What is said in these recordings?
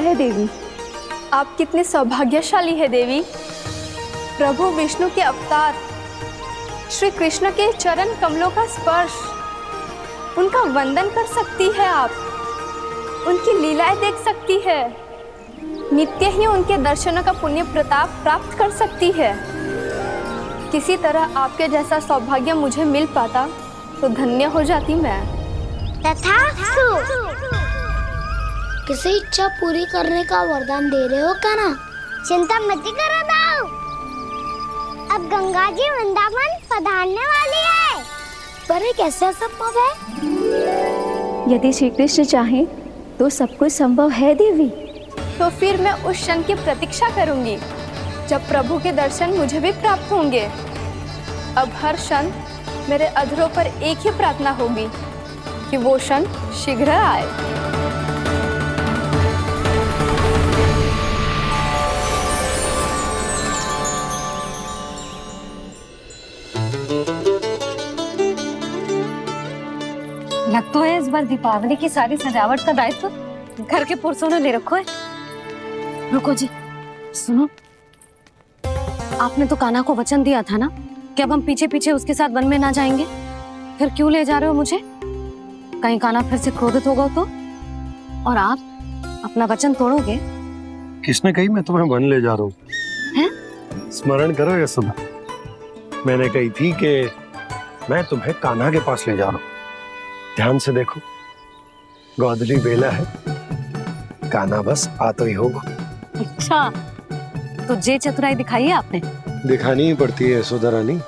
है देवी। आप कितने सौभाग्यशाली है देवी। प्रभु विष्णु के अवतार श्री कृष्ण के चरण कमलों का स्पर्श, उनका वंदन कर सकती है आप, उनकी लीलाएं देख सकती है, नित्य ही उनके दर्शनों का पुण्य प्रताप प्राप्त कर सकती है। किसी तरह आपके जैसा सौभाग्य मुझे मिल पाता तो धन्य हो जाती मैं। तथास्तु। किसी इच्छा पूरी करने का वरदान दे रहे हो कान्हा? चिंता मत करो दाऊ, अब गंगा जी वृंदावन पधारने वाली है। पर ये कैसे संभव है? यदि श्री कृष्ण चाहें तो सब कुछ संभव है देवी। तो फिर मैं उस क्षण की प्रतीक्षा करूंगी जब प्रभु के दर्शन मुझे भी प्राप्त होंगे। अब हर क्षण मेरे अधरों पर एक ही प्रार्थना होगी कि वो क्षण शीघ्र आए। लगता है इस बार दीपावली की सारी सजावट का दायित्व घर के पुरुषों ने ले रखो है। रुको जी, सुनो, आपने तो कान्हा को वचन दिया था ना कि अब हम पीछे पीछे उसके साथ वन में ना जाएंगे, फिर क्यों ले जा रहे हो मुझे? कहीं कान्हा फिर से क्रोधित होगा तो? और आप अपना वचन तोड़ोगे? किसने कही मैं तुम्हें वन ले जा रहा हूँ? हैं? स्मरण करो यशोदा, मैंने कही थी कि मैं तुम्हें कान्हा के पास ले जा रहा हूँ। ध्यान से देखो, गोधली बेला है, कान्हा बस आ तो ही होगा। अच्छा, तो जे चतुराई दिखाई है आपने? दिखानी ही पड़ती है यशोदा रानी,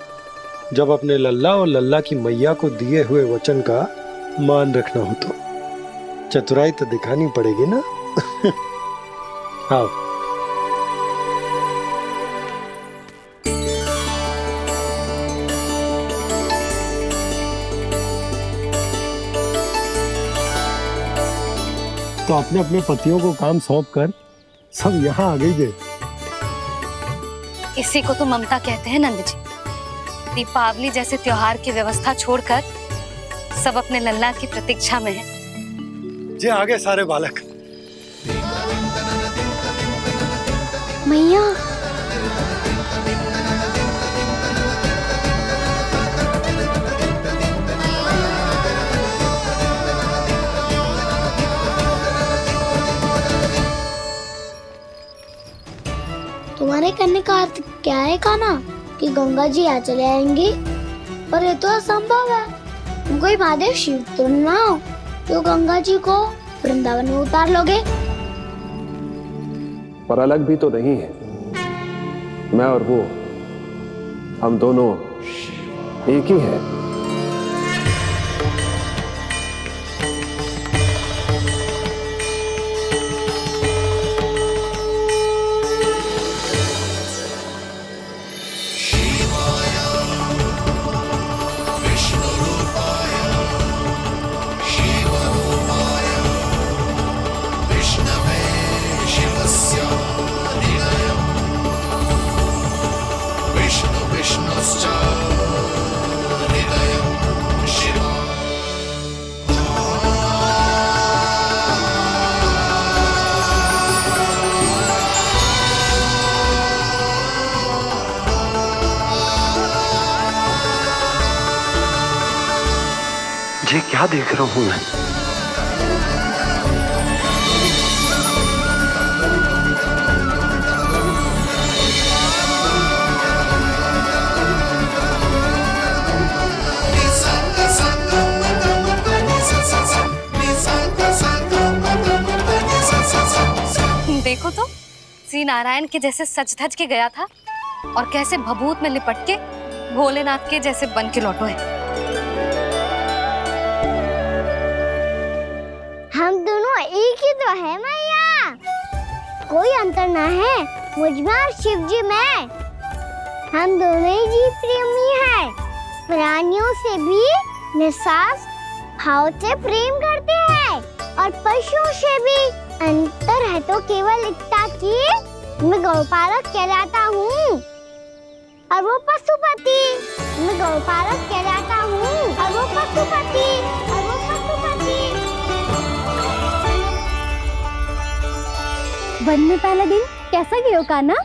जब अपने लल्ला और लल्ला की मैया को दिए हुए वचन का मान रखना हो तो चतुराई तो दिखानी पड़ेगी ना। आओ। तो अपने अपने पतियों को काम सौंप कर सब यहाँ आ गई थे। इसी को तो ममता कहते हैं नंद जी। दीपावली जैसे त्योहार की व्यवस्था छोड़कर सब अपने लल्ला की प्रतीक्षा में हैं। जे आगे सारे बालक। मैया, तुम्हारे कहने का अर्थ क्या है कान्हा? कि गंगा जी आ चले आएंगी? पर ये तो असंभव है। तुम कोई महादेव शिव तो ना हो तो गंगा जी को वृंदावन में उतार लोगे? पर अलग भी तो नहीं है, मैं और वो, हम दोनों एक ही हैं। ये क्या देख रहा हूँ मैं? देखो तो, श्री नारायण के जैसे सच धज के गया था और कैसे भभूत में लिपट के भोलेनाथ के जैसे बन के लौटो है। हम दोनों एक ही तो है मैया, कोई अंतर ना है मुझ में और शिव जी में। हम दोनों ही जीव प्रेमी हैं, प्राणियों से भी निस्वार्थ भाव से प्रेम करते हैं और पशुओं से भी। अंतर है तो केवल इतना कि मैं गौपालक कहलाता हूँ और वो पशुपति। मैं गौपालक कहलाता हूँ और वो पशुपति। वन में पहला दिन कैसा गया कान्हा?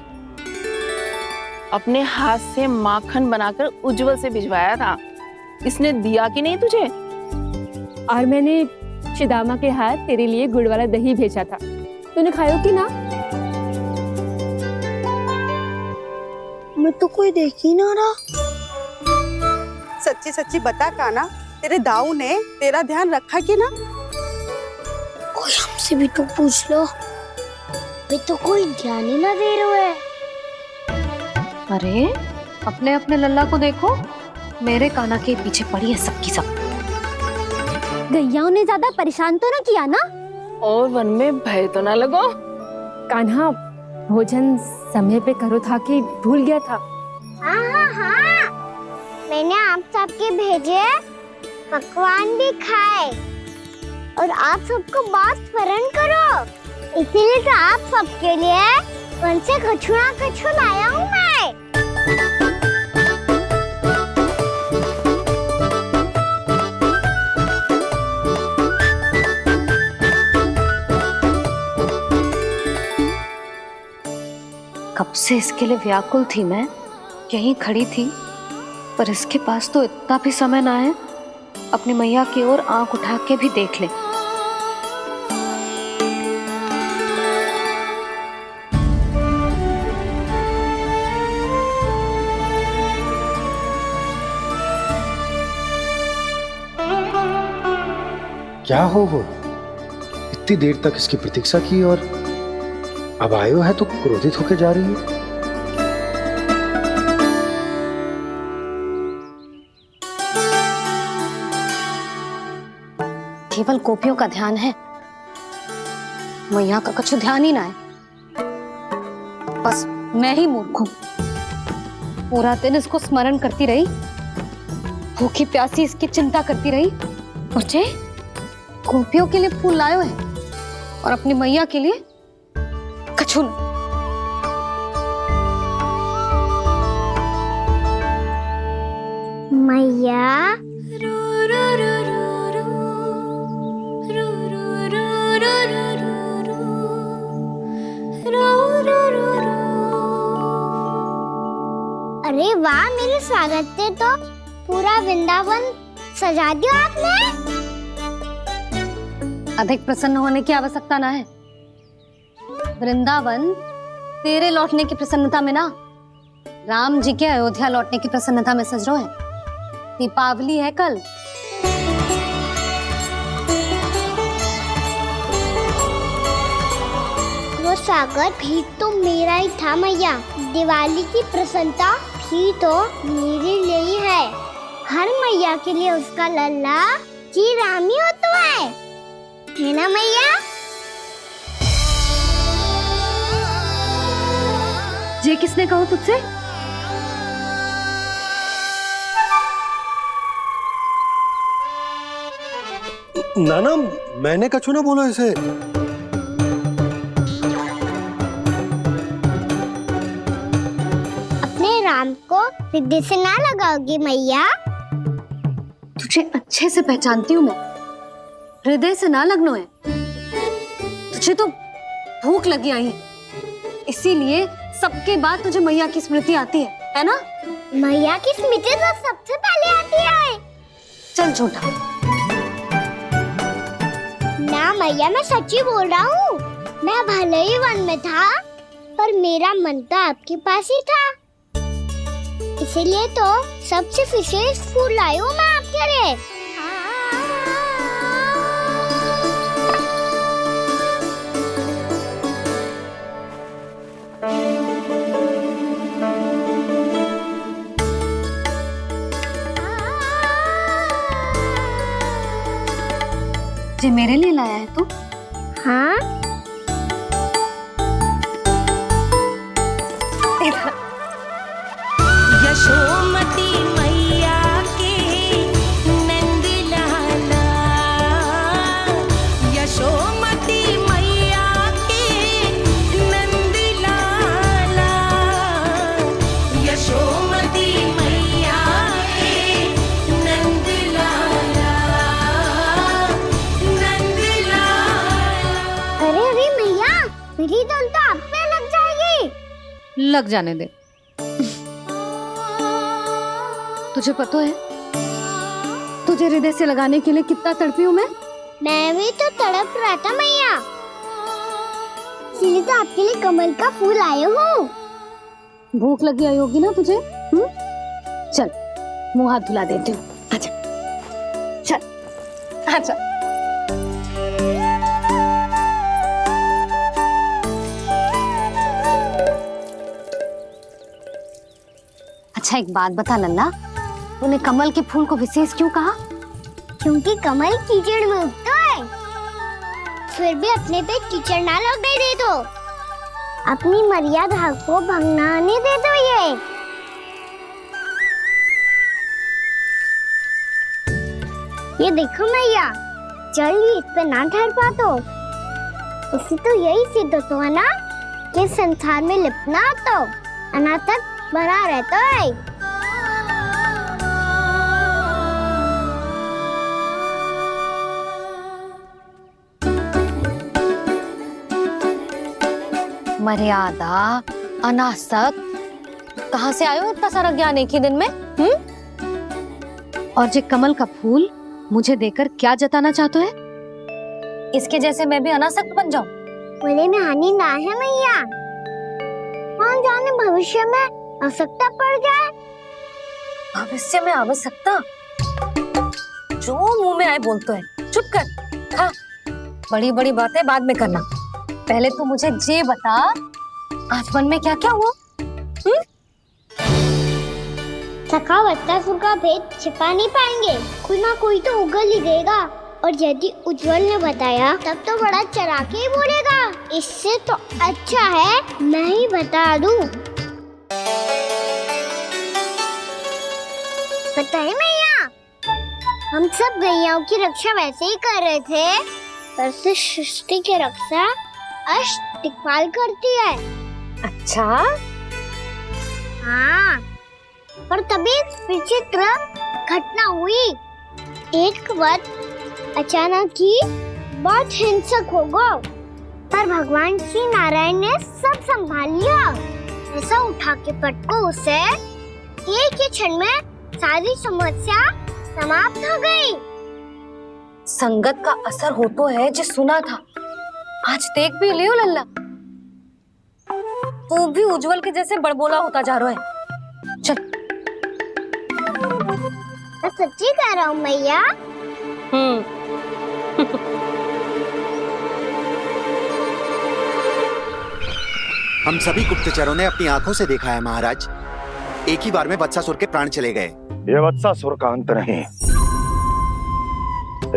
अपने हाथ से माखन बनाकर उज्जवल से भिजवाया था। इसने दिया कि नहीं तुझे? और मैंने शिदामा के हाथ तेरे लिए गुड़ वाला दही भेजा था, तूने खायो कि ना? मैं तो कोई देख ही ना रहा। सच्ची सच्ची बता कान्हा, तेरे दाऊ ने तेरा ध्यान रखा कि ना? कोई हमसे भी तो पूछ लो, वे तो कोई ध्यान ही ना दे रहे है। अरे अपने अपने लल्ला को देखो, मेरे कान्हा के पीछे पड़ी है सबकी सब। गैयाओं ने ज्यादा परेशान तो ना किया ना? और वन में भय तो ना लगो? कान्हा भोजन समय पे करो था कि भूल गया था? हाँ, मैंने आप सबके भेजे पकवान भी खाए और आप सबको बात स्मरण करो, इसीलिए तो आप सबके लिए वन से कछुआ कछु लाया हूँ मैं। कब से इसके लिए व्याकुल थी मैं, यहीं खड़ी थी, पर इसके पास तो इतना भी समय ना है अपनी मैया की ओर आंख उठा के भी देख ले। क्या हो वो? इतनी देर तक इसकी प्रतीक्षा की और अब आयो है तो क्रोधित होकर जा रही है। केवल गोपियों का ध्यान है, मैया का कुछ ध्यान ही ना है। बस मैं ही मूर्ख हूं, पूरा दिन इसको स्मरण करती रही, भूखी प्यासी इसकी चिंता करती रही, और जे गोपियों के लिए फूल लायो है और अपनी मैया के लिए कछुल। मैया अरे वाह, मेरे स्वागत से तो पूरा वृंदावन सजा दिया आपने। अधिक प्रसन्न होने की आवश्यकता ना है। वृंदावन तेरे लौटने की प्रसन्नता में ना, राम जी के अयोध्या लौटने की प्रसन्नता में सज रहे हैं। दीपावली है कल। वो स्वागत भी तो मेरा ही था मैया। दिवाली की प्रसन्नता भी तो मेरे लिए ही है। हर मैया के लिए उसका लल्ला जी राम ही होता है ना मैया? ये किसने कहा तुझसे? नाना, मैंने कछु ना बोला इसे। अपने राम को हृदय से ना लगाओगी मैया? तुझे अच्छे से पहचानती हूँ मैं, हृदय से ना लगनो है। तुझे तो भूख लगी आई है, इसीलिए सबके बाद तुझे मैया की स्मृति आती है ना? मैया की स्मृति तो सबसे पहले आती है। चल झूठा। ना मैया, मैं सच्ची बोल रहा हूँ। मैं भले ही वन में था, पर मेरा मन तो आपके पास ही था, इसीलिए तो सबसे विशेष फूल लाई हूँ मैं आपके लिए। ये मेरे लिए लाया है तू? हाँ, यशोमती मैया के नंद लाला, यशोमती मैया के नंद लाला, यशोमती मैया के नंद लाला, नंद लाला। धुल तो आप पे लग जाएगी। लग जाने दे। तुझे पता है तुझे हृदय से लगाने के लिए कितना तड़पी हूँ मैं भी तो तड़प रहा था मैया, इसलिए तो आपके लिए कमल का फूल आए हूँ। भूख लगी आई होगी ना तुझे? चल मुंह हाथ धुला देती हूँ। आजा चल आजा। अच्छा एक बात बता लल्ला, तूने कमल के फूल को विशेष क्यों कहा? क्योंकि कमल कीचड़ में उगता है, फिर भी अपने पे कीचड़ ना लगने दे दो। अपनी मर्यादा को भंगना नहीं दे दो। ये देखो मैया, जल ही इस पे ना ठहर पा तो इसी तो यही सिद्ध होता है ना कि संसार में लिपना तो अनाथक बना रहता है। मर्यादा, अनासक, कहाँ से आयो इतना सारा ज्ञान एक ही दिन में? और जे कमल का फूल मुझे देकर क्या जताना चाहते है? इसके जैसे मैं भी अनासक्त बन जाऊं? बोले में हानि ना है मैया, कौन जाने भविष्य में आवश्यकता पड़ जाए। भविष्य में आवश्यकता? जो मुंह में आए बोलते हैं, चुप कर। हाँ, बड़ी बड़ी बातें बाद में करना, पहले तू मुझे ये बता आज मन में क्या क्या हुआ? सखा बत्तासुर का भेद छिपा नहीं पाएंगे, कोई ना कोई तो उगल ही देगा। और यदि उज्जवल ने बताया तब तो बड़ा चला के ही बोलेगा। इससे तो अच्छा है मैं ही बता दूं। बताइए मैया, हम सब गैयाओं की रक्षा वैसे ही कर रहे थे, पर से सृष्टि की रक्षा अष्ट दिक्पाल करती है। अच्छा हाँ, पर तभी विचित्र घटना हुई। एक वक्त अचानक ही बहुत हिंसक हो गया, पर भगवान श्री नारायण ने सब संभाल लिया। ऐसा उठा के पटको उसे, एक ही क्षण में सारी समस्या समाप्त हो गई। संगत का असर हो तो है जो सुना था, आज देख भी लियो लल्ला, तू भी उज्जवल के जैसे बड़बोला होता जा रहा है। चल मैं सच्ची कह रहा हूँ मैया। हम सभी गुप्तचरों ने अपनी आंखों से देखा है महाराज, एक ही बार में वत्सासुर के प्राण चले गए। ये वत्सासुर का अंत नहीं,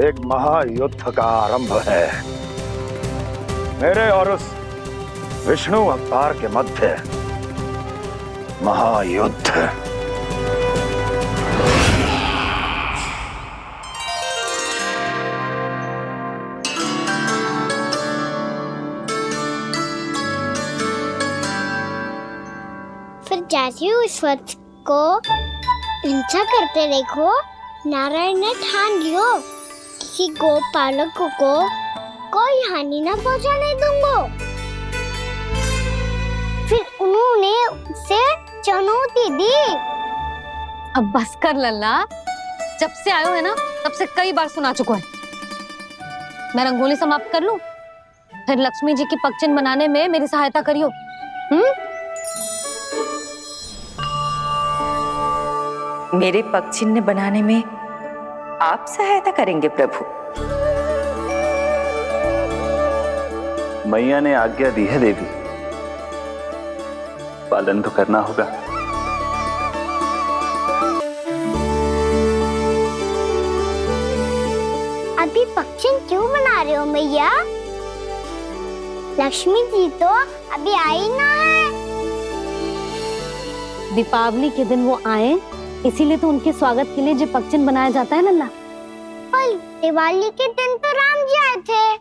एक महायुद्ध का आरंभ है। मेरे और उस विष्णु अवतार के मध्य महायुद्ध। फिर जैसे ही उस वक्त को हिंसा करते देखो, नारायण ने ठान लियो किसी गोपालक को कोई हानि न पहुंचाने दूंगा। फिर उन्होंने उसे चुनौती दी। अब बस कर लल्ला, जब से आयो है ना तब से कई बार सुना चुका है। मैं रंगोली समाप्त कर लूं, फिर लक्ष्मी जी की पगचिन बनाने में मेरी सहायता करियो। मेरे पगचिन्ह बनाने में आप सहायता करेंगे प्रभु? मैया ने आज्ञा दी है देवी, पालन तो करना होगा। अभी पक्षी क्यों बना रहे हो मैया? लक्ष्मी जी तो अभी आई ना है। दीपावली के दिन वो आए, इसीलिए तो उनके स्वागत के लिए जो पगचिन बनाया जाता है लल्ला। पर दिवाली के दिन तो राम जी आए थे,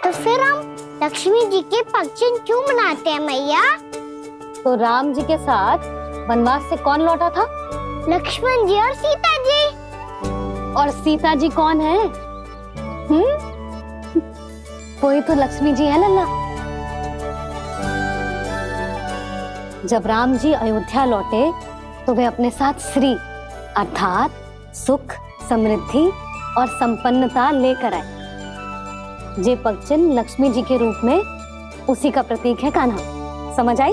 तो फिर हम लक्ष्मी जी के पगचिन क्यों बनाते हैं मैया? तो राम जी के साथ वनवास से कौन लौटा था? लक्ष्मण जी और सीता जी। और सीता जी कौन है? कोई तो लक्ष्मी जी है लल्ला। जब राम जी अयोध्या लौटे तो वे अपने साथ श्री अर्थात सुख, समृद्धि और संपन्नता लेकर आए। जे पगचिन लक्ष्मी जी के रूप में उसी का प्रतीक है कान्हा। समझ आई?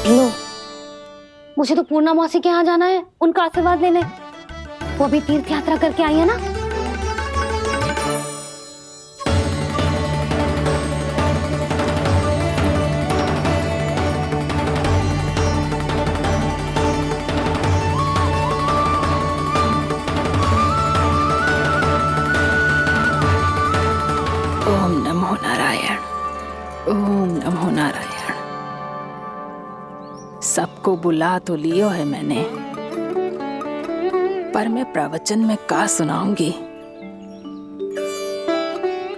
लो, मुझे तो पूर्णा मौसी के यहाँ जाना है, उनका आशीर्वाद लेने। वो अभी तीर्थ यात्रा करके आई है ना। ओम नमो नारायण, ओम नमो नारायण। सबको बुला तो लियो है मैंने, पर मैं प्रवचन में का सुनाऊंगी,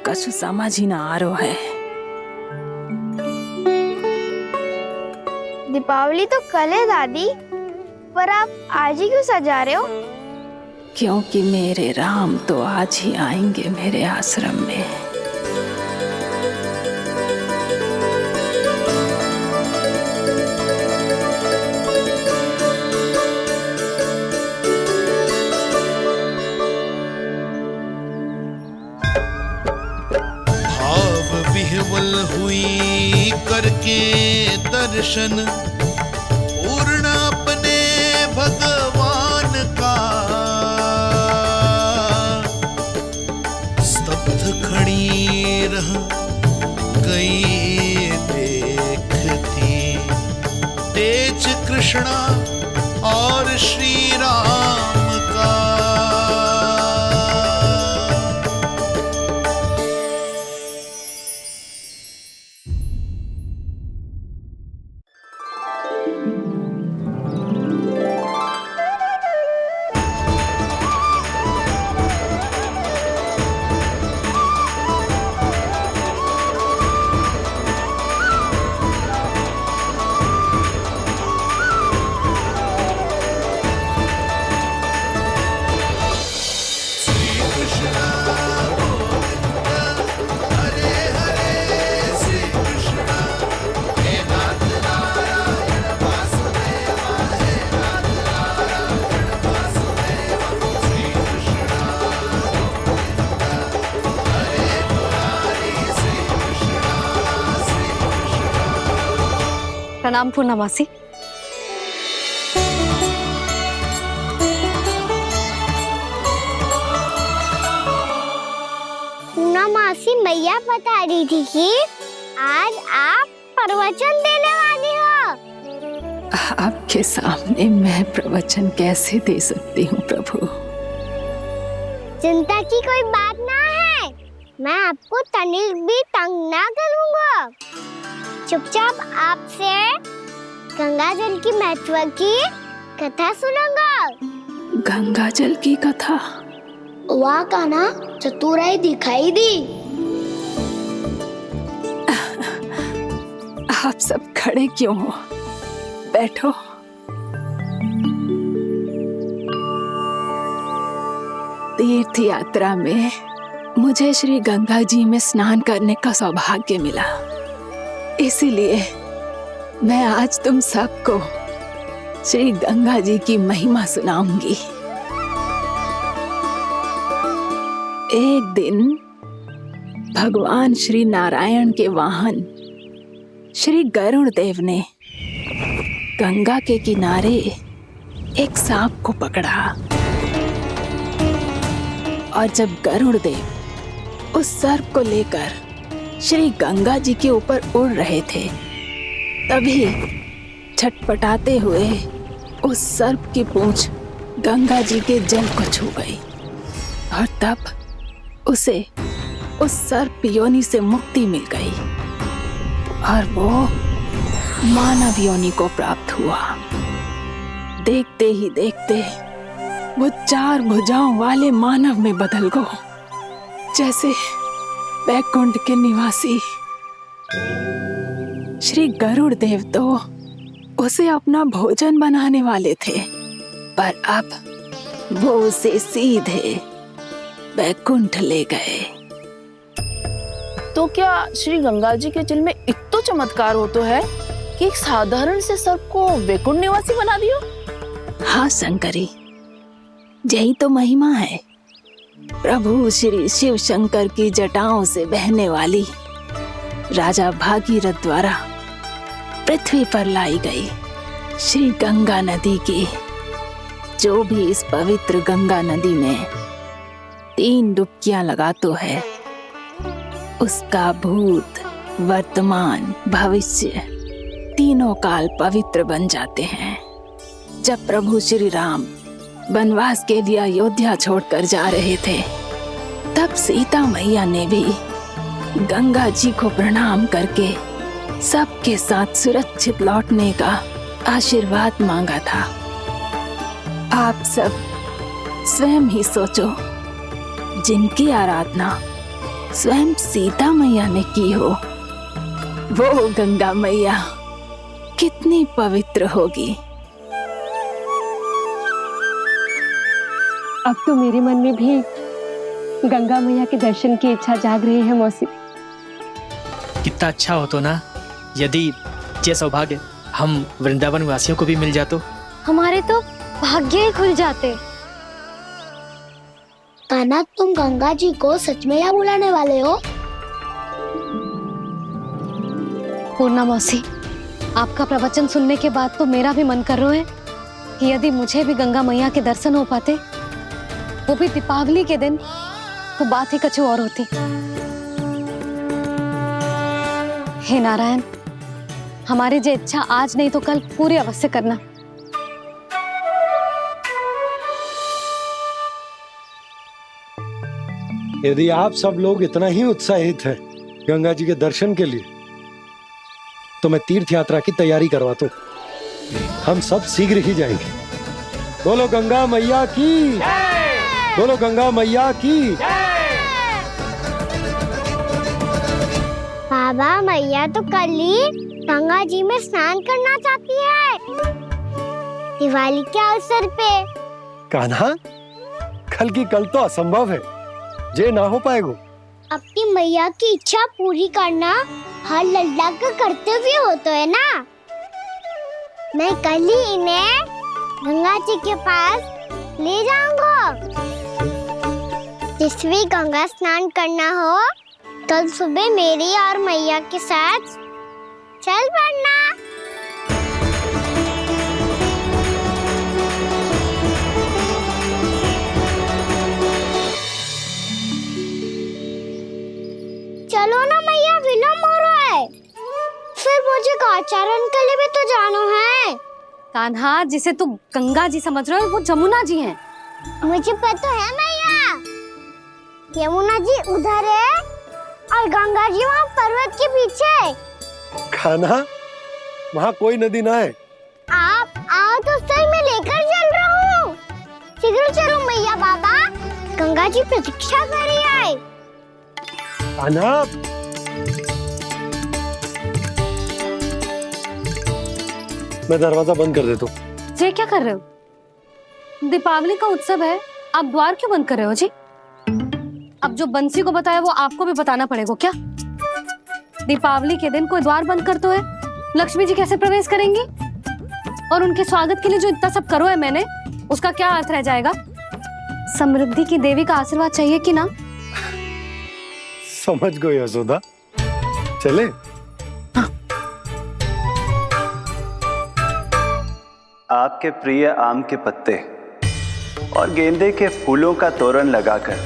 कछु समझ ही ना आ रहा है। दीपावली तो कल है दादी, पर आप आज ही क्यों सजा रहे हो? क्योंकि मेरे राम तो आज ही आएंगे मेरे आश्रम में। विह्वल हुई करके दर्शन, पूर्ण अपने भगवान का, स्तब्ध खड़ी रह गई देखती तेज कृष्णा और श्री राम का। प्रणाम पूर्णा मासी। पूर्णा मासी मैया बता रही थी कि आज आप प्रवचन देने वाली हो। आपके सामने मैं प्रवचन कैसे दे सकती हूँ प्रभु? चिंता की कोई बात ना है, मैं आपको तनिक भी तंग ना करूँगा। चुपचाप आपसे गंगा जल की महत्व की कथा सुनूंगा। गंगा जल की कथा? वाह कान्हा, चतुराई दिखाई दी। आप सब खड़े क्यों हो? बैठो। तीर्थ यात्रा में मुझे श्री गंगा जी में स्नान करने का सौभाग्य मिला, इसीलिए मैं आज तुम सबको श्री गंगा जी की महिमा सुनाऊंगी। एक दिन भगवान श्री नारायण के वाहन श्री गरुड़ देव ने गंगा के किनारे एक सांप को पकड़ा, और जब गरुड़ देव उस सर्प को लेकर श्री गंगा जी के ऊपर उड़ रहे थे, तभी छटपटाते हुए उस सर्प की पूंछ गंगा जी के जल को छू गई, और तब उसे उस सर्प योनि से मुक्ति मिल गई और वो मानव योनि को प्राप्त हुआ। देखते ही देखते वो 4 भुजाओं वाले मानव में बदल गो, जैसे वैकुंठ के निवासी। श्री गरुड़ देव तो उसे अपना भोजन बनाने वाले थे, पर अब वो उसे सीधे बैकुंठ ले गए। तो क्या श्री गंगा जी के जल में इतना चमत्कार हो तो है कि एक साधारण से सर्प को वैकुंठ निवासी बना दियो? हाँ शंकरी, यही तो महिमा है। प्रभु श्री शिव शंकर की जटाओं से बहने वाली राजा भागीरथ द्वारा पृथ्वी पर लाई गई श्री गंगा नदी की, जो भी इस पवित्र गंगा नदी में 3 डुबकियां लगातो है, उसका भूत, वर्तमान, भविष्य तीनों काल पवित्र बन जाते हैं। जब प्रभु श्री राम वनवास के लिए अयोध्या छोड़कर जा रहे थे, तब सीता मैया ने भी गंगा जी को प्रणाम करके सबके साथ सुरक्षित लौटने का आशीर्वाद मांगा था। आप सब स्वयं ही सोचो, जिनकी आराधना स्वयं सीता मैया ने की हो, वो गंगा मैया कितनी पवित्र होगी। अब तो मेरे मन में भी गंगा मैया के दर्शन की इच्छा जाग रही है मौसी। कितना अच्छा हो तो ना यदि ये सौभाग्य हम वृंदावन वासियों को भी मिल जातो। हमारे तो भाग्य ही खुल जाते। कान्हा, तुम गंगा जी को सच में यहाँ बुलाने वाले हो? पूर्णा मौसी, आपका प्रवचन सुनने के बाद तो मेरा भी मन कर रहा है कि यदि मुझे भी गंगा मैया के दर्शन हो पाते, वो भी दीपावली के दिन, तो बात ही कुछ और होती। हे नारायण, हमारी जो इच्छा आज नहीं तो कल पूरी अवश्य करना। यदि आप सब लोग इतना ही उत्साहित हैं गंगा जी के दर्शन के लिए, तो मैं तीर्थ यात्रा की तैयारी करवाता हूँ। हम सब शीघ्र ही जाएंगे। बोलो गंगा मैया की, बोलो गंगा मैया की। बाबा, मैया तो कल ही गंगा जी में स्नान करना चाहती है, दिवाली के अवसर पे। कान्हा, कल की कल तो असंभव है, जे ना हो पाएगा। अपनी मैया की इच्छा पूरी करना हर लल्ला का कर्तव्य होता है ना। मैं कल ही इन्हें गंगा जी के पास ले जाऊंगा। जिस भी गंगा स्नान करना हो, कल सुबह मेरी और मैया के साथ चल पड़ना। चलो ना मैया, विलम्ब हो रहा है। फिर मुझे काचारण के लिए भी तो जाना है। कान्हा, जिसे तू गंगा जी समझ रहे हो, वो जमुना जी हैं। मुझे पता है मैया, यमुना जी उधर है और गंगा जी वहाँ पर्वत के पीछे। कान्हा, वहाँ कोई नदी ना है। आप आओ तो सही, मैं लेकर चल रहा हूँ। शीघ्र चलो मैया। बाबा, गंगा जी प्रतीक्षा कर रही है। कान्हा, मैं दरवाजा बंद कर देता हूँ। जी क्या कर रहे हो? दीपावली का उत्सव है, आप द्वार क्यों बंद कर रहे हो जी? अब जो बंसी को बताया वो आपको भी बताना पड़ेगा क्या? दीपावली के दिन कोई द्वार बंद कर तो है, लक्ष्मी जी कैसे प्रवेश करेंगी? और उनके स्वागत के लिए जो इतना सब करो है मैंने, उसका क्या अर्थ रह जाएगा? समृद्धि की देवी का आशीर्वाद चाहिए कि ना? समझ गई यशोदा, चले। हाँ। आपके प्रिय आम के पत्ते और गेंदे के फूलों का तोरण लगाकर,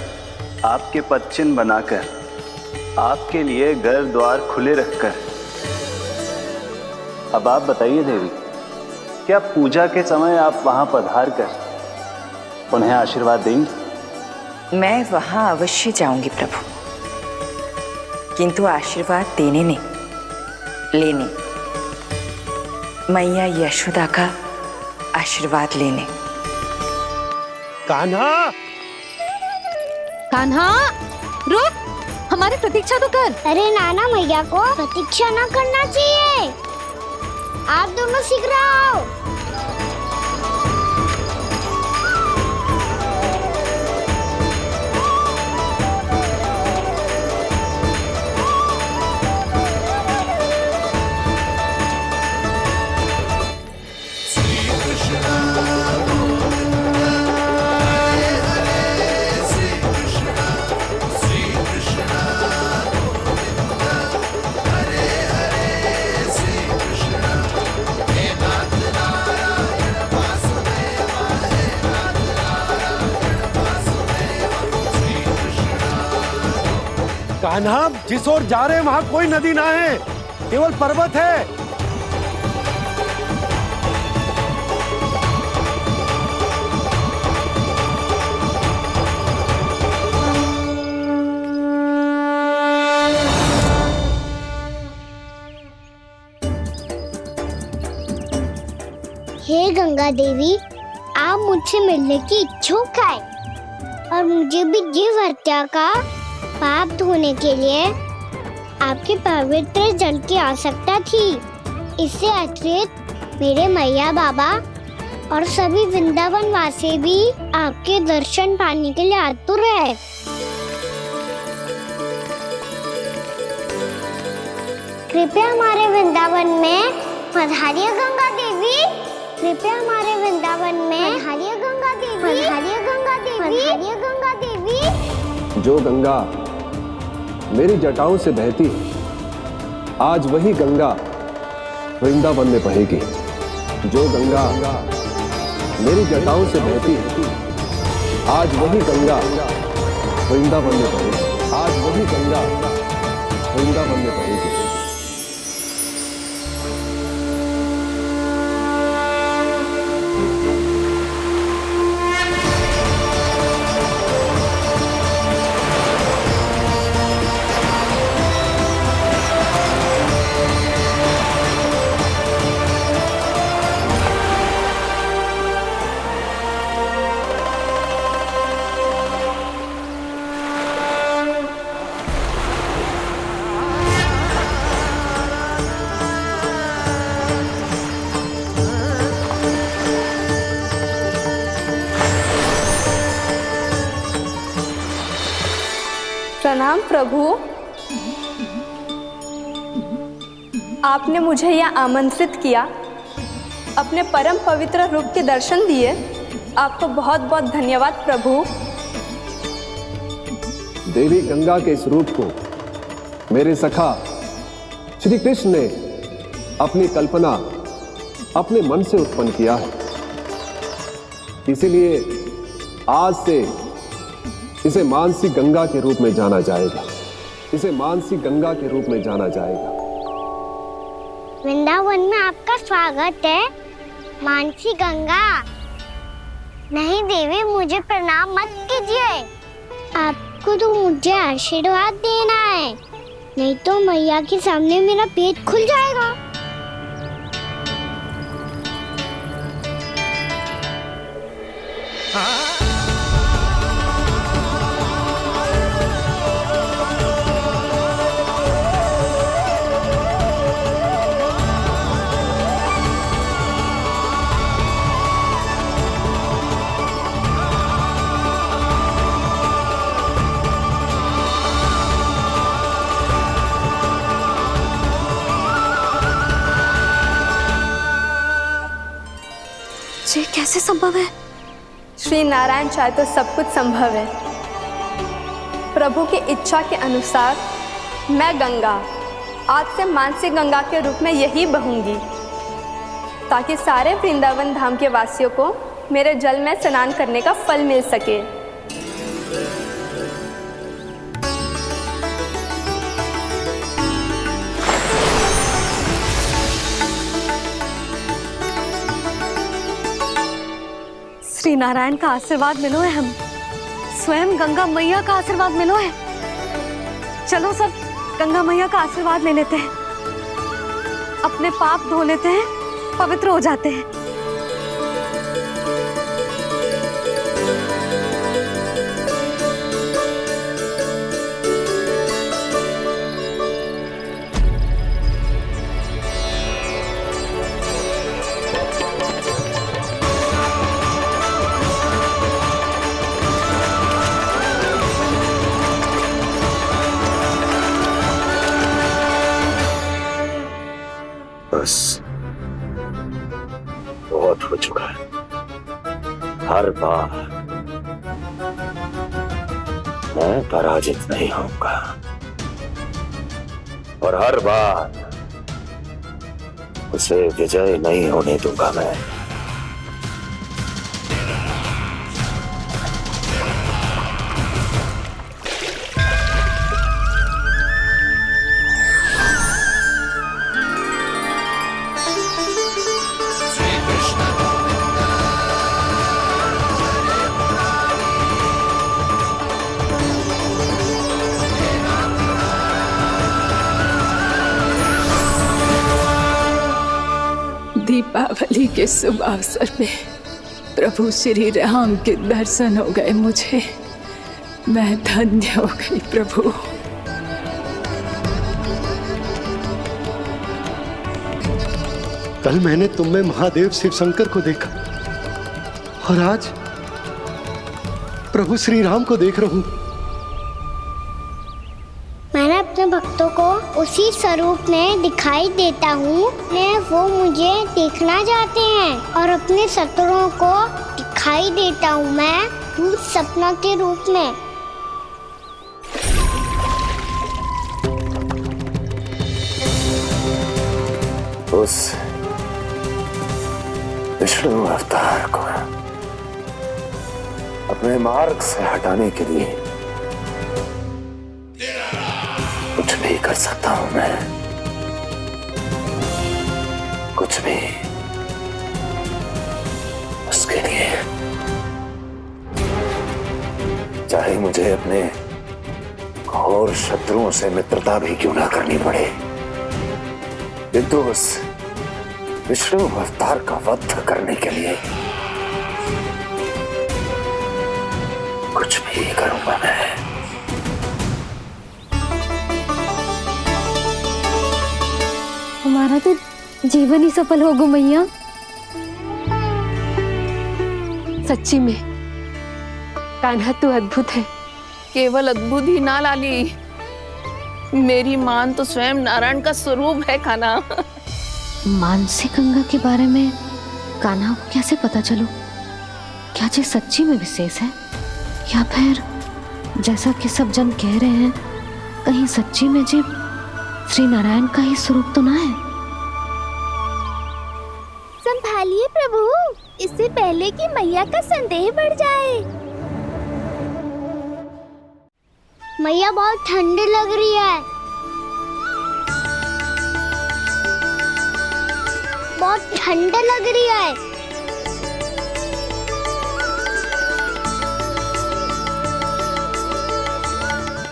आपके पदचिन्ह बनाकर, आपके लिए घर द्वार खुले रखकर, अब आप बताइए देवी, क्या पूजा के समय आप वहां पधार कर उन्हें आशीर्वाद देंगी? मैं वहां अवश्य जाऊंगी प्रभु, किंतु आशीर्वाद देने नहीं, लेने, मैया यशोदा का आशीर्वाद लेने। कान्हा, कान्हा, रुक, हमारी प्रतीक्षा तो कर। अरे नाना, मैया को प्रतीक्षा ना करना चाहिए। आप दोनों शीघ्र आओ। कान्हा, जिस ओर जा रहे हैं वहां कोई नदी ना है, केवल पर्वत है। हे गंगा देवी, आप मुझसे मिलने की इच्छुक है और मुझे भी जीव हत्या का पाप धोने के लिए आपके पवित्र जल की आवश्यकता थी। इससे अतिरिक्त मेरे मैया बाबा और सभी वृंदावन वासी भी आपके दर्शन पाने के लिए आतुर है। कृपया हमारे वृंदावन में पधारिए गंगा देवी। कृपया हमारे वृंदावन में पधारिए गंगा देवी। पधारिए गंगा देवी। पधारिए गंगा देवी। जो गंगा मेरी जटाओं से बहती है, आज वही गंगा वृंदावन में बहेगी। जो गंगा मेरी जटाओं से बहती है, आज वही गंगा वृंदावन में बहेगी। आज वही गंगा वृंदावन में बहेगी। प्रणाम प्रभु। आपने मुझे यह आमंत्रित किया, अपने परम पवित्र रूप के दर्शन दिए। आपको बहुत बहुत धन्यवाद प्रभु। देवी गंगा के इस रूप को मेरे सखा श्री कृष्ण ने अपनी कल्पना अपने मन से उत्पन्न किया है। इसीलिए आज से इसे मानसी गंगा के रूप में जाना जाएगा। इसे मानसी गंगा के रूप में जाना जाएगा। वृंदावन में आपका स्वागत है मानसी गंगा। नहीं देवी, मुझे प्रणाम मत कीजिए। आपको तो मुझे आशीर्वाद देना है, नहीं तो मैया के सामने मेरा पेट खुल जाएगा। ये कैसे संभव है? श्री नारायण चाहे तो सब कुछ संभव है। प्रभु की इच्छा के अनुसार मैं गंगा आज से मानसी गंगा के रूप में यही बहूंगी, ताकि सारे वृंदावन धाम के वासियों को मेरे जल में स्नान करने का फल मिल सके। श्री नारायण का आशीर्वाद मिलो है, हम स्वयं गंगा मैया का आशीर्वाद मिलो है। चलो सब गंगा मैया का आशीर्वाद ले लेते हैं, अपने पाप धो लेते हैं, पवित्र हो जाते हैं। बस बहुत हो चुका है। हर बार मैं पराजित नहीं होऊंगा और हर बार उसे विजय नहीं होने दूंगा मैं। दीपावली के शुभ अवसर पे प्रभु श्री राम के दर्शन हो गए मुझे। मैं धन्य हो गई प्रभु। कल मैंने तुम में महादेव शिव शंकर को देखा और आज प्रभु श्री राम को देख रहा हूं। मैंने अपने भक्तों को उसी स्वरूप में दिखाई देता हूँ वो मुझे देखना चाहते हैं और अपने शत्रुओं को दिखाई देता हूँ मैं भूत सपना के रूप में। उस विष्णु अवतार को अपने मार्ग से हटाने के लिए कुछ भी कर सकता हूं मैं, कुछ भी। उसके लिए चाहे मुझे अपने घोर शत्रुओं से मित्रता भी क्यों ना करनी पड़े, किंतु उस विष्णु अवतार का वध करने के लिए कुछ भी करूंगा मैं। हमारा तो जीवन ही सफल होगा मैया। सच्ची में कान्हा तू अद्भुत है। केवल अद्भुत ही ना लाली, मेरी मान तो स्वयं नारायण का स्वरूप है कान्हा। मानसी गंगा के बारे में कान्हा को कैसे पता चलो? क्या ये सच्ची में विशेष है या फिर जैसा कि सब जन कह रहे हैं कहीं सच्ची में जी श्री नारायण का ही स्वरूप तो ना है? संभालिए प्रभु, इससे पहले कि मैया का संदेह बढ़ जाए। मैया बहुत ठंडी लग रही है, बहुत ठंडा लग रही है।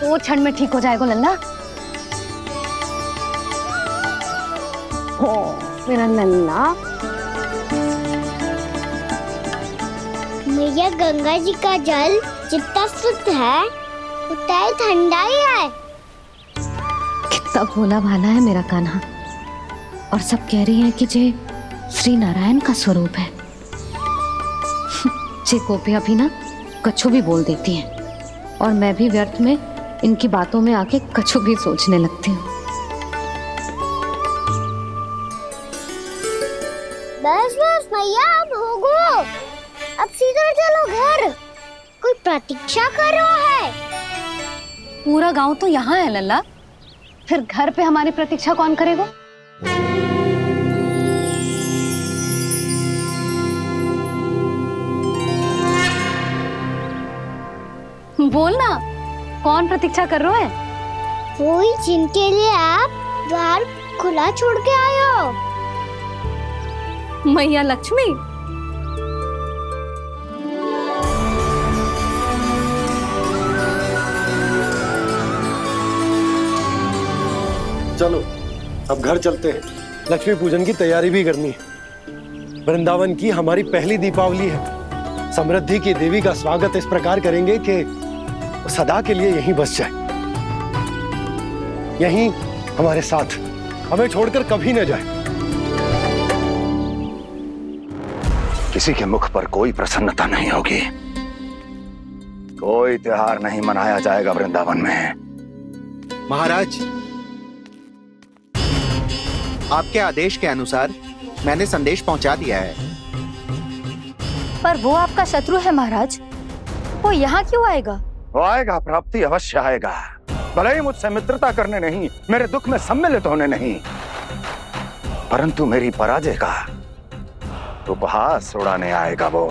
वो ठंड में ठीक हो जाएगा लल्ला। हो मेरा लल्ला। मैया गंगा जी का जल जितना शुद्ध है उतना ही ठंडा ही है। कितना भोला भाला है मेरा कान्हा। और सब कह रही हैं कि जे श्री नारायण का स्वरूप है। जे गोपियां भी ना कछु भी बोल देती हैं और मैं भी व्यर्थ में इनकी बातों में आके कछु भी सोचने लगती हूँ। बस बस मैया, अब होगो, अब सीधा चलो घर। कोई प्रतीक्षा कर रहा है। पूरा गांव तो यहाँ है लल्ला, फिर घर पे हमारी प्रतीक्षा कौन करेगा? बोल ना, कौन प्रतीक्षा कर रहा है? कोई जिनके लिए आप द्वार खुला छोड़ के आए हो। मैया लक्ष्मी। चलो अब घर चलते हैं, लक्ष्मी पूजन की तैयारी भी करनी है। वृंदावन की हमारी पहली दीपावली है। समृद्धि की देवी का स्वागत इस प्रकार करेंगे कि सदा के लिए यहीं बस जाए, यहीं हमारे साथ, हमें छोड़कर कभी न जाए। किसी के मुख पर कोई प्रसन्नता नहीं होगी, कोई त्योहार नहीं मनाया जाएगा वृंदावन में। महाराज, आपके आदेश के अनुसार मैंने संदेश पहुंचा दिया है। पर वो आपका शत्रु है महाराज, वो यहाँ क्यों आएगा? वो आएगा, प्राप्ति अवश्य आएगा। भले ही मुझसे मित्रता करने नहीं, मेरे दुख में सम्मिलित होने नहीं, परंतु मेरी पराजय का उपहास उड़ाने आएगा वो।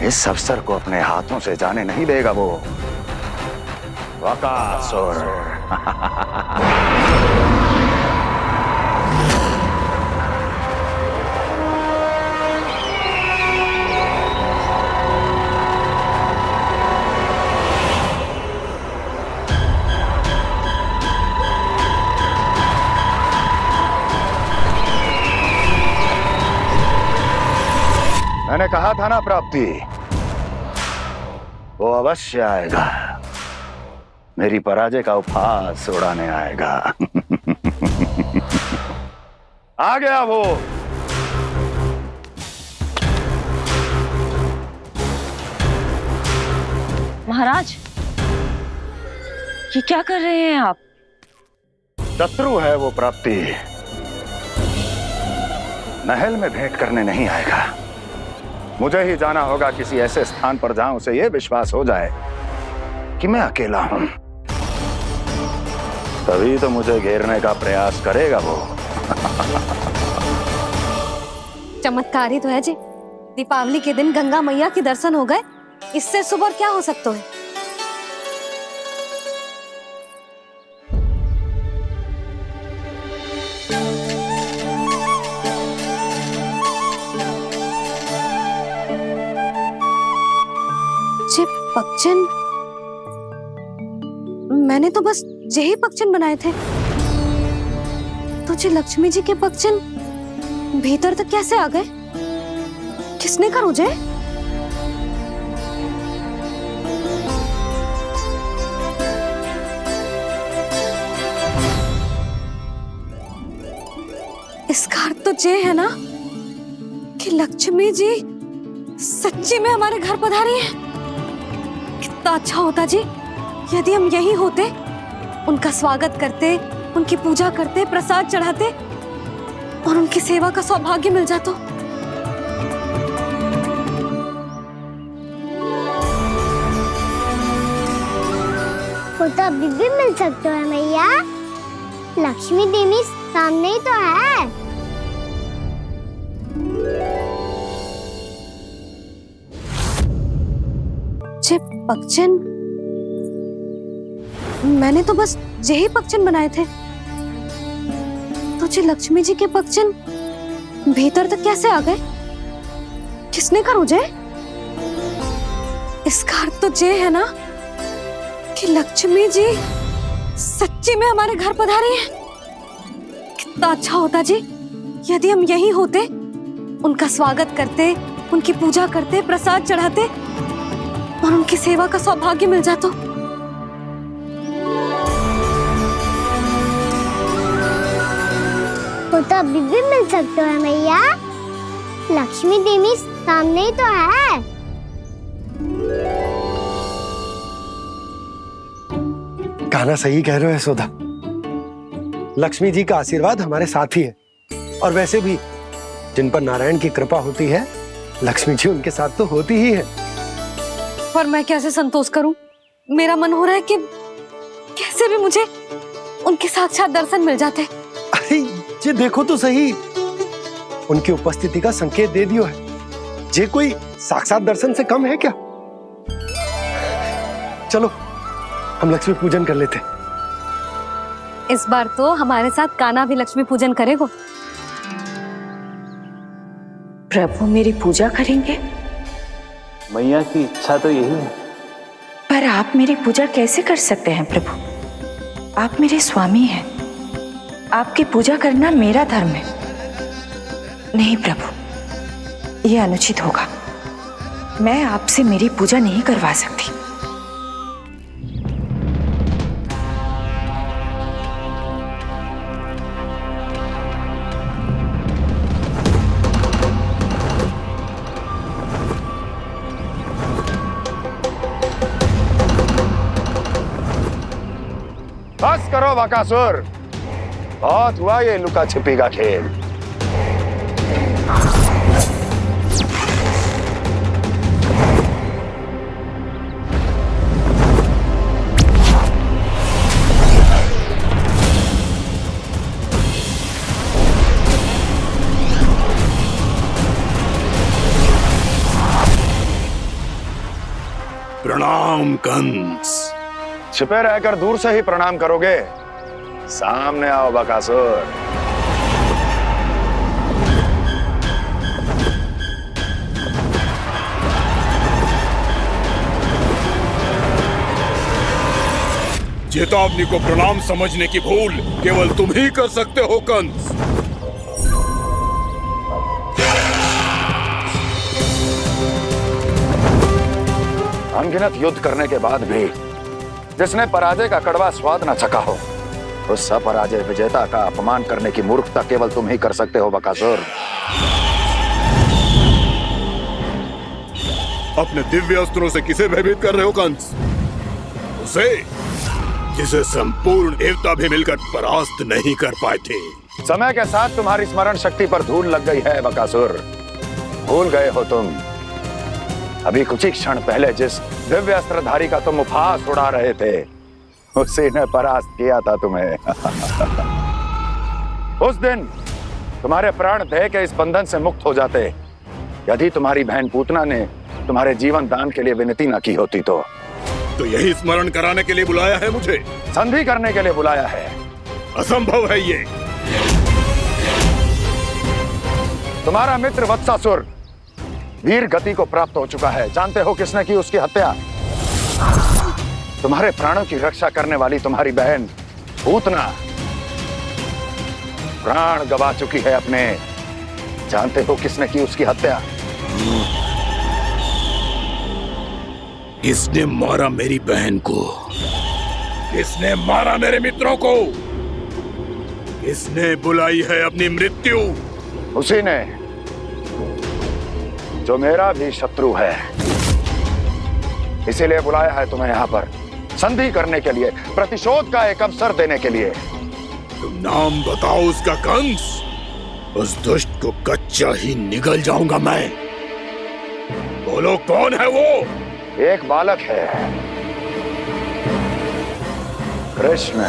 इस अवसर को अपने हाथों से जाने नहीं देगा वो। वकासुर। कहा था ना प्राप्ति, वो अवश्य आएगा, मेरी पराजय का उपहास उड़ाने आएगा। आ गया वो। महाराज, ये क्या कर रहे हैं आप? शत्रु है वो प्राप्ति, महल में भेंट करने नहीं आएगा। मुझे ही जाना होगा किसी ऐसे स्थान पर जहां उसे यह विश्वास हो जाए कि मैं अकेला हूं, तभी तो मुझे घेरने का प्रयास करेगा वो। चमत्कार ही तो है जी, दीपावली के दिन गंगा मैया के दर्शन हो गए, इससे सुपर क्या हो सकता है। जे पक्षन, मैंने तो बस यही पक्षन बनाए थे, तो जे लक्ष्मी जी के पक्षन भीतर तक कैसे आ गए? किसने करो जे? इसका अर्थ तो ये है ना कि लक्ष्मी जी सच्ची में हमारे घर पधारी है। कितना अच्छा होता जी यदि हम यही होते, उनका स्वागत करते, उनकी पूजा करते, प्रसाद चढ़ाते और उनकी सेवा का सौभाग्य मिल जाता। वो तो अभी भी मिल सकते हैं मैया, लक्ष्मी देवी सामने ही तो है। जे पक्षन, मैंने तो बस यही पक्षन बनाए थे, तो जे लक्ष्मी जी के पक्षन भीतर तक कैसे आ गए? किसने करो जे? इसका अर्थ तो ये है ना कि लक्ष्मी जी सच्ची में हमारे घर पधारी है। कितना अच्छा होता जी यदि हम यही होते, उनका स्वागत करते, उनकी पूजा करते, प्रसाद चढ़ाते और उनकी सेवा का सौभाग्य मिल जाता। वो तो अभी भी मिल सकते हैं मैया, लक्ष्मी देवी सामने ही तो है। कान्हा सही कह रहे हो यशोदा, लक्ष्मी जी का आशीर्वाद हमारे साथ ही है, और वैसे भी जिन पर नारायण की कृपा होती है, लक्ष्मी जी उनके साथ तो होती ही है। पर मैं कैसे संतोष करूं? मेरा मन हो रहा है कि कैसे भी मुझे उनके साक्षात दर्शन मिल जाते। अरे ये देखो तो सही, उनकी उपस्थिति का संकेत दे दियो है। ये कोई साक्षात दर्शन से कम है क्या? चलो हम लक्ष्मी पूजन कर लेते। इस बार तो हमारे साथ कान्हा भी लक्ष्मी पूजन करेगा। प्रभु मेरी पूजा करेंगे? मैया की इच्छा तो यही है। पर आप मेरी पूजा कैसे कर सकते हैं प्रभु? आप मेरे स्वामी हैं, आपकी पूजा करना मेरा धर्म है। नहीं प्रभु, यह अनुचित होगा। मैं आपसे मेरी पूजा नहीं करवा सकती। बस करो बकासुर, बहुत हुआ ये लुका छिपी का खेल। प्रणाम कंस। छिपे रहकर दूर से ही प्रणाम करोगे? सामने आओ बकासुर। चेतावनी को प्रणाम समझने की भूल केवल तुम ही कर सकते हो कंस। अनगिनत युद्ध करने के बाद भी जिसने पराजय का कड़वा स्वाद न चखा हो, उस अपराजय विजेता का अपमान करने की मूर्खता केवल तुम ही कर सकते हो बकासुर। अपने दिव्य अस्त्रों से किसे भयभीत कर रहे हो कंस? उसे जिसे संपूर्ण देवता भी मिलकर परास्त नहीं कर पाए थे। समय के साथ तुम्हारी स्मरण शक्ति पर धूल लग गई है बकासुर। भूल गए हो तुम अभी कुछ ही क्षण पहले जिस दिव्य अस्त्रधारी का तुम उपहास उड़ा रहे थे, उसी ने परास्त किया था तुम्हें। उस दिन तुम्हारे प्राण देह के इस बंधन से मुक्त हो जाते यदि तुम्हारी बहन पूतना ने तुम्हारे जीवन दान के लिए विनती न की होती तो यही स्मरण कराने के लिए बुलाया है मुझे? संधि करने के लिए बुलाया है। असंभव है ये। तुम्हारा मित्र वत्सासुर वीर गति को प्राप्त हो चुका है। जानते हो किसने की उसकी हत्या? तुम्हारे प्राणों की रक्षा करने वाली तुम्हारी बहन पूतना प्राण गवा चुकी है अपने। जानते हो किसने की उसकी हत्या? किसने मारा मेरी बहन को? किसने मारा मेरे मित्रों को? किसने बुलाई है अपनी मृत्यु? उसी ने जो मेरा भी शत्रु है। इसीलिए बुलाया है तुम्हें यहाँ पर संधि करने के लिए, प्रतिशोध का एक अवसर देने के लिए। तुम नाम बताओ उसका कंस। उस दुष्ट को कच्चा ही निगल जाऊंगा मैं। बोलो कौन है वो? एक बालक है, कृष्ण।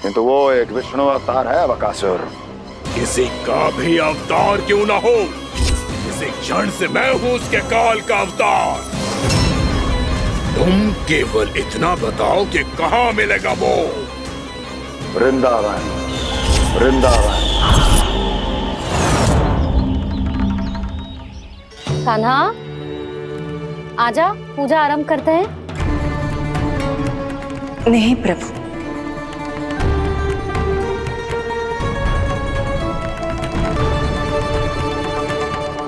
किंतु वो एक विष्णु अवतार है बकासुर। किसी का भी अवतार क्यों ना हो, इसी क्षण से मैं हूं उसके काल का अवतार। तुम केवल इतना बताओ कि कहां मिलेगा वो? वृंदावन। वृंदावन। कान्हा, आजा, पूजा आरंभ करते हैं। नहीं प्रभु,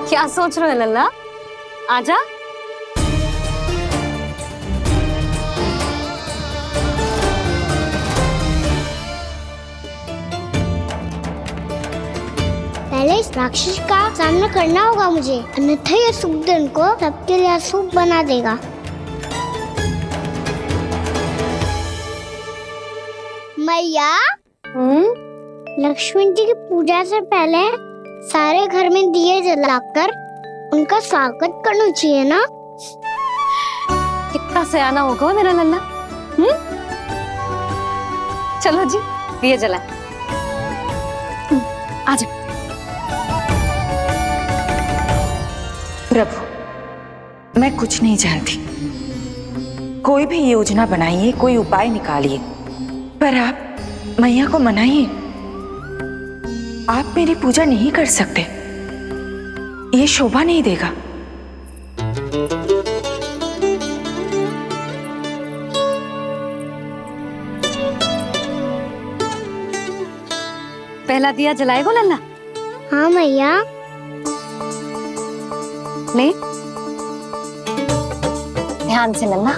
क्या सोच रहे हो लल्ला? आजा। पहले इस राक्षस का सामना करना होगा मुझे, अन्यथा ये शुभ दिन को सबके लिए अशुभ बना देगा। मैया, लक्ष्मी जी की पूजा से पहले सारे घर में दिए जलाकर उनका स्वागत करना चाहिए ना? कितना सयाना होगा मेरा लल्ला। चलो जी, दिए जलाएं। आजा। प्रभु, मैं कुछ नहीं जानती। कोई भी योजना बनाइए, कोई उपाय निकालिए, पर आप मैया को मनाइए। आप मेरी पूजा नहीं कर सकते, ये शोभा नहीं देगा। पहला दिया जलाएगो लल्ला? हाँ मैया। ले, ध्यान से लल्ला।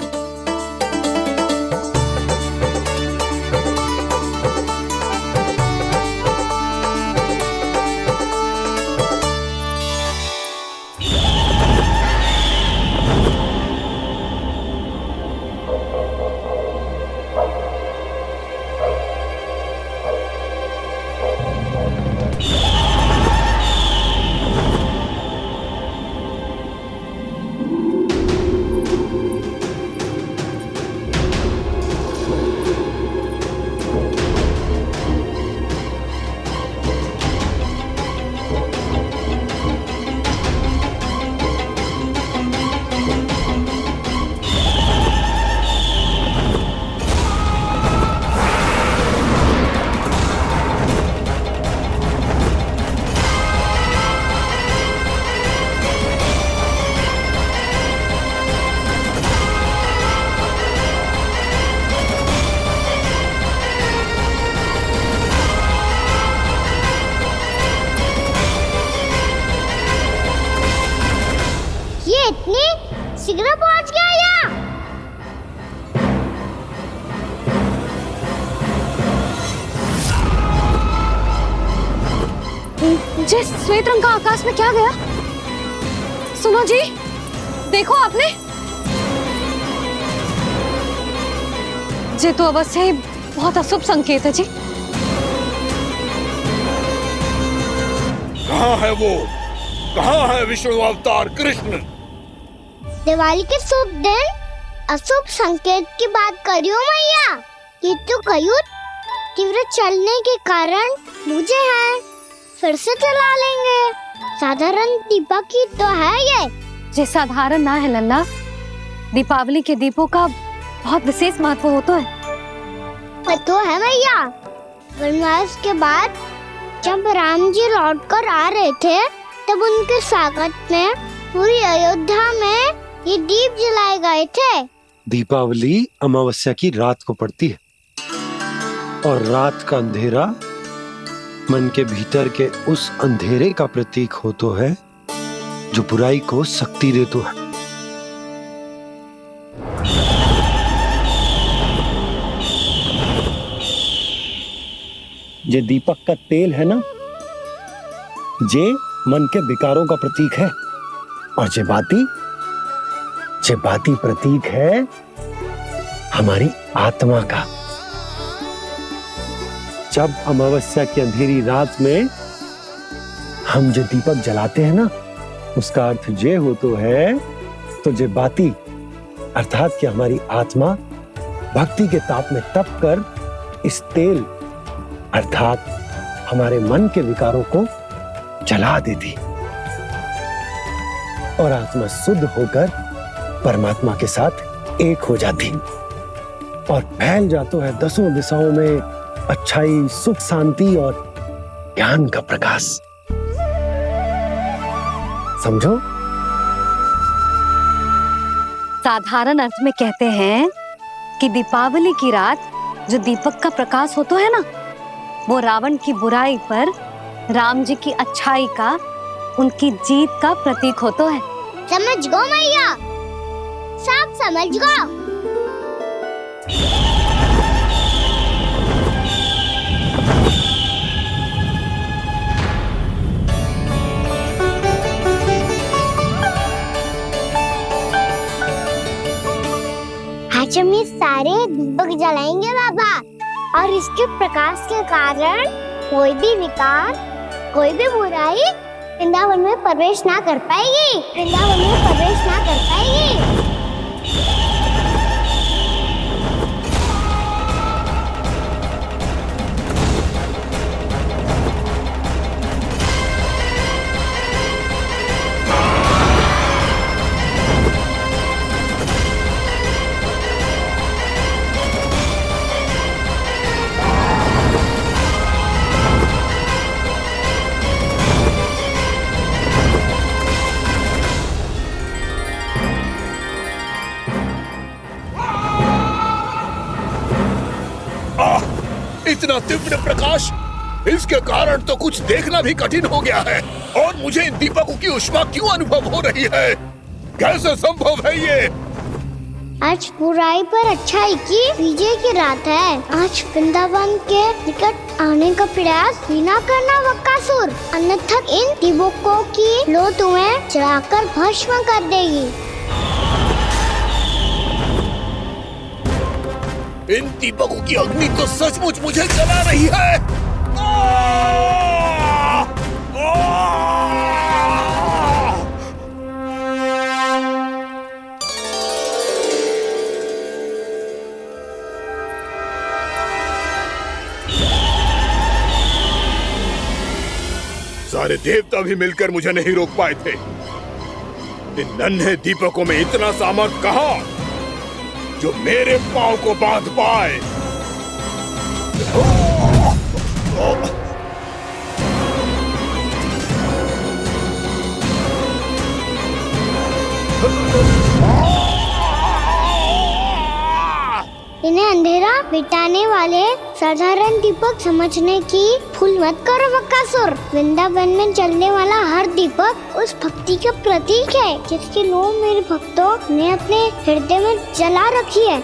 ये इतनी शीघ्र पहुंच गया यहाँ? जे श्वेत रंग का आकाश में क्या गया? सुनो जी, देखो आपने। जे तो अवश्य ही बहुत अशुभ संकेत है जी। कहाँ है वो? कहाँ है विष्णु अवतार कृष्ण? दिवाली के शुभ दिन अशुभ संकेत की बात करियो मैया। ये तो कयूर तीव्र चलने के कारण मुझे है, फिर से चला लेंगे। साधारण दीपक ही तो है ये। जे साधारण ना है लल्ला, दीपावली के दीपों का बहुत विशेष महत्व होता है। तो है मैया। वनवास के बाद जब राम जी लौटकर आ रहे थे, तब उनके स्वागत में पूरी अयोध्या में ये दीप जलाए गए थे। दीपावली अमावस्या की रात को पड़ती है और रात का अंधेरा मन के भीतर के उस अंधेरे का प्रतीक होता है जो बुराई को शक्ति देता है। जे दीपक का तेल है ना, जे मन के विकारों का प्रतीक है, और जे बाती प्रतीक है हमारी आत्मा का। जब अमावस्या की अंधेरी रात में हम जो दीपक जलाते हैं ना, उसका अर्थ ये हो तो है, तो जे बाती अर्थात कि हमारी आत्मा भक्ति के ताप में तप कर इस तेल अर्थात हमारे मन के विकारों को जला देती और आत्मा शुद्ध होकर परमात्मा के साथ एक हो जाती और फैल जाता है दसों दिशाओं में अच्छाई, सुख, शांति और ज्ञान का प्रकाश। समझो? साधारण अर्थ में कहते हैं कि दीपावली की रात जो दीपक का प्रकाश होता है ना, वो रावण की बुराई पर राम जी की अच्छाई का, उनकी जीत का प्रतीक होता है। समझ गो मैया, सब समझ गो। आज हम ये सारे दीपक जलाएंगे बाबा, और इसके प्रकाश के कारण कोई भी विकार, कोई भी बुराई वृंदावन में प्रवेश ना कर पाएगी, वृंदावन में प्रवेश ना कर पाएगी। इतना तीव्र प्रकाश, इसके कारण तो कुछ देखना भी कठिन हो गया है। और मुझे इन दीपकों की उष्मा क्यों अनुभव हो रही है? कैसे संभव है ये? आज बुराई पर अच्छाई की विजय की रात है। आज वृंदावन के निकट आने का प्रयास भी ना करना बकासुर, अन्यथा इन दीपकों की लो तुम्हें जलाकर भस्म कर देगी। इन दीपकों की अग्नि तो सचमुच मुझे जला रही है। सारे देवता भी मिलकर मुझे नहीं रोक पाए थे। इन नन्हे दीपकों में इतना सामर्थ कहां जो मेरे पांव को बांध पाए। इन्हें अंधेरा मिटाने वाले साधारण दीपक समझने की भूल मत करो बकासुर। वृंदावन में जलने वाला हर दीपक उस भक्ति का प्रतीक है जिसकी लो मेरे भक्तों ने अपने हृदय में जला रखी है।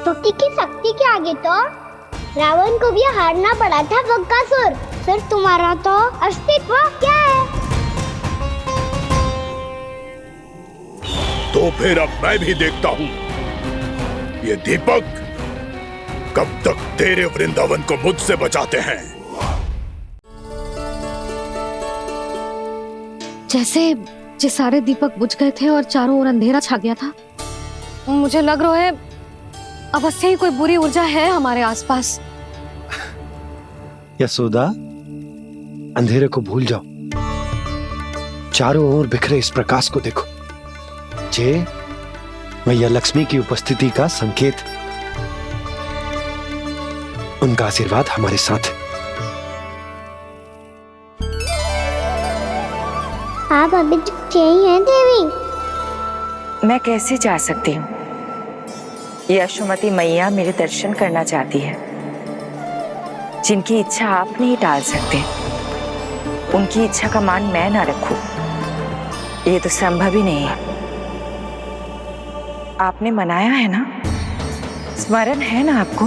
टूटी की शक्ति के आगे तो रावण को भी हारना पड़ा था बकासुर। फिर तुम्हारा तो अस्तित्व क्या है? तो फिर अब मैं भी देखता हूँ ये दीपक कब तक तेरे वृंदावन को मुझसे बचाते हैं। जैसे ये सारे दीपक बुझ गए थे और चारों ओर अंधेरा छा गया था, मुझे लग रहा है अवश्य ही कोई बुरी ऊर्जा है हमारे आसपास। यशोदा, अंधेरे को भूल जाओ, चारों ओर बिखरे इस प्रकाश को देखो। ये मैया लक्ष्मी की उपस्थिति का संकेत, उनका आशीर्वाद हमारे साथ है। आप अभी तक यही हैं देवी? मैं कैसे जा सकती हूँ? यशोमती मैया मेरे दर्शन करना चाहती है, जिनकी इच्छा आप नहीं टाल सकते। उनकी इच्छा का मान मैं ना रखूं, ये तो संभव ही नहीं है। आपने मनाया है ना, स्मरण है ना आपको?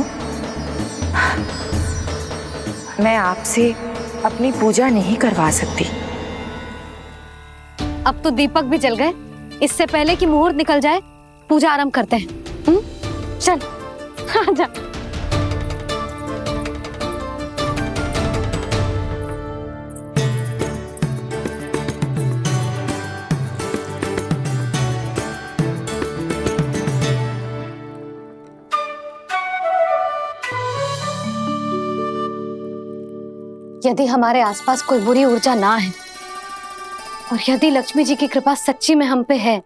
मैं आपसे अपनी पूजा नहीं करवा सकती। अब तो दीपक भी जल गए, इससे पहले कि मुहूर्त निकल जाए पूजा आरंभ करते हैं। चल आजा। यदि हमारे आसपास कोई बुरी ऊर्जा ना है और यदि लक्ष्मी जी की कृपा सच्ची में हम पे है,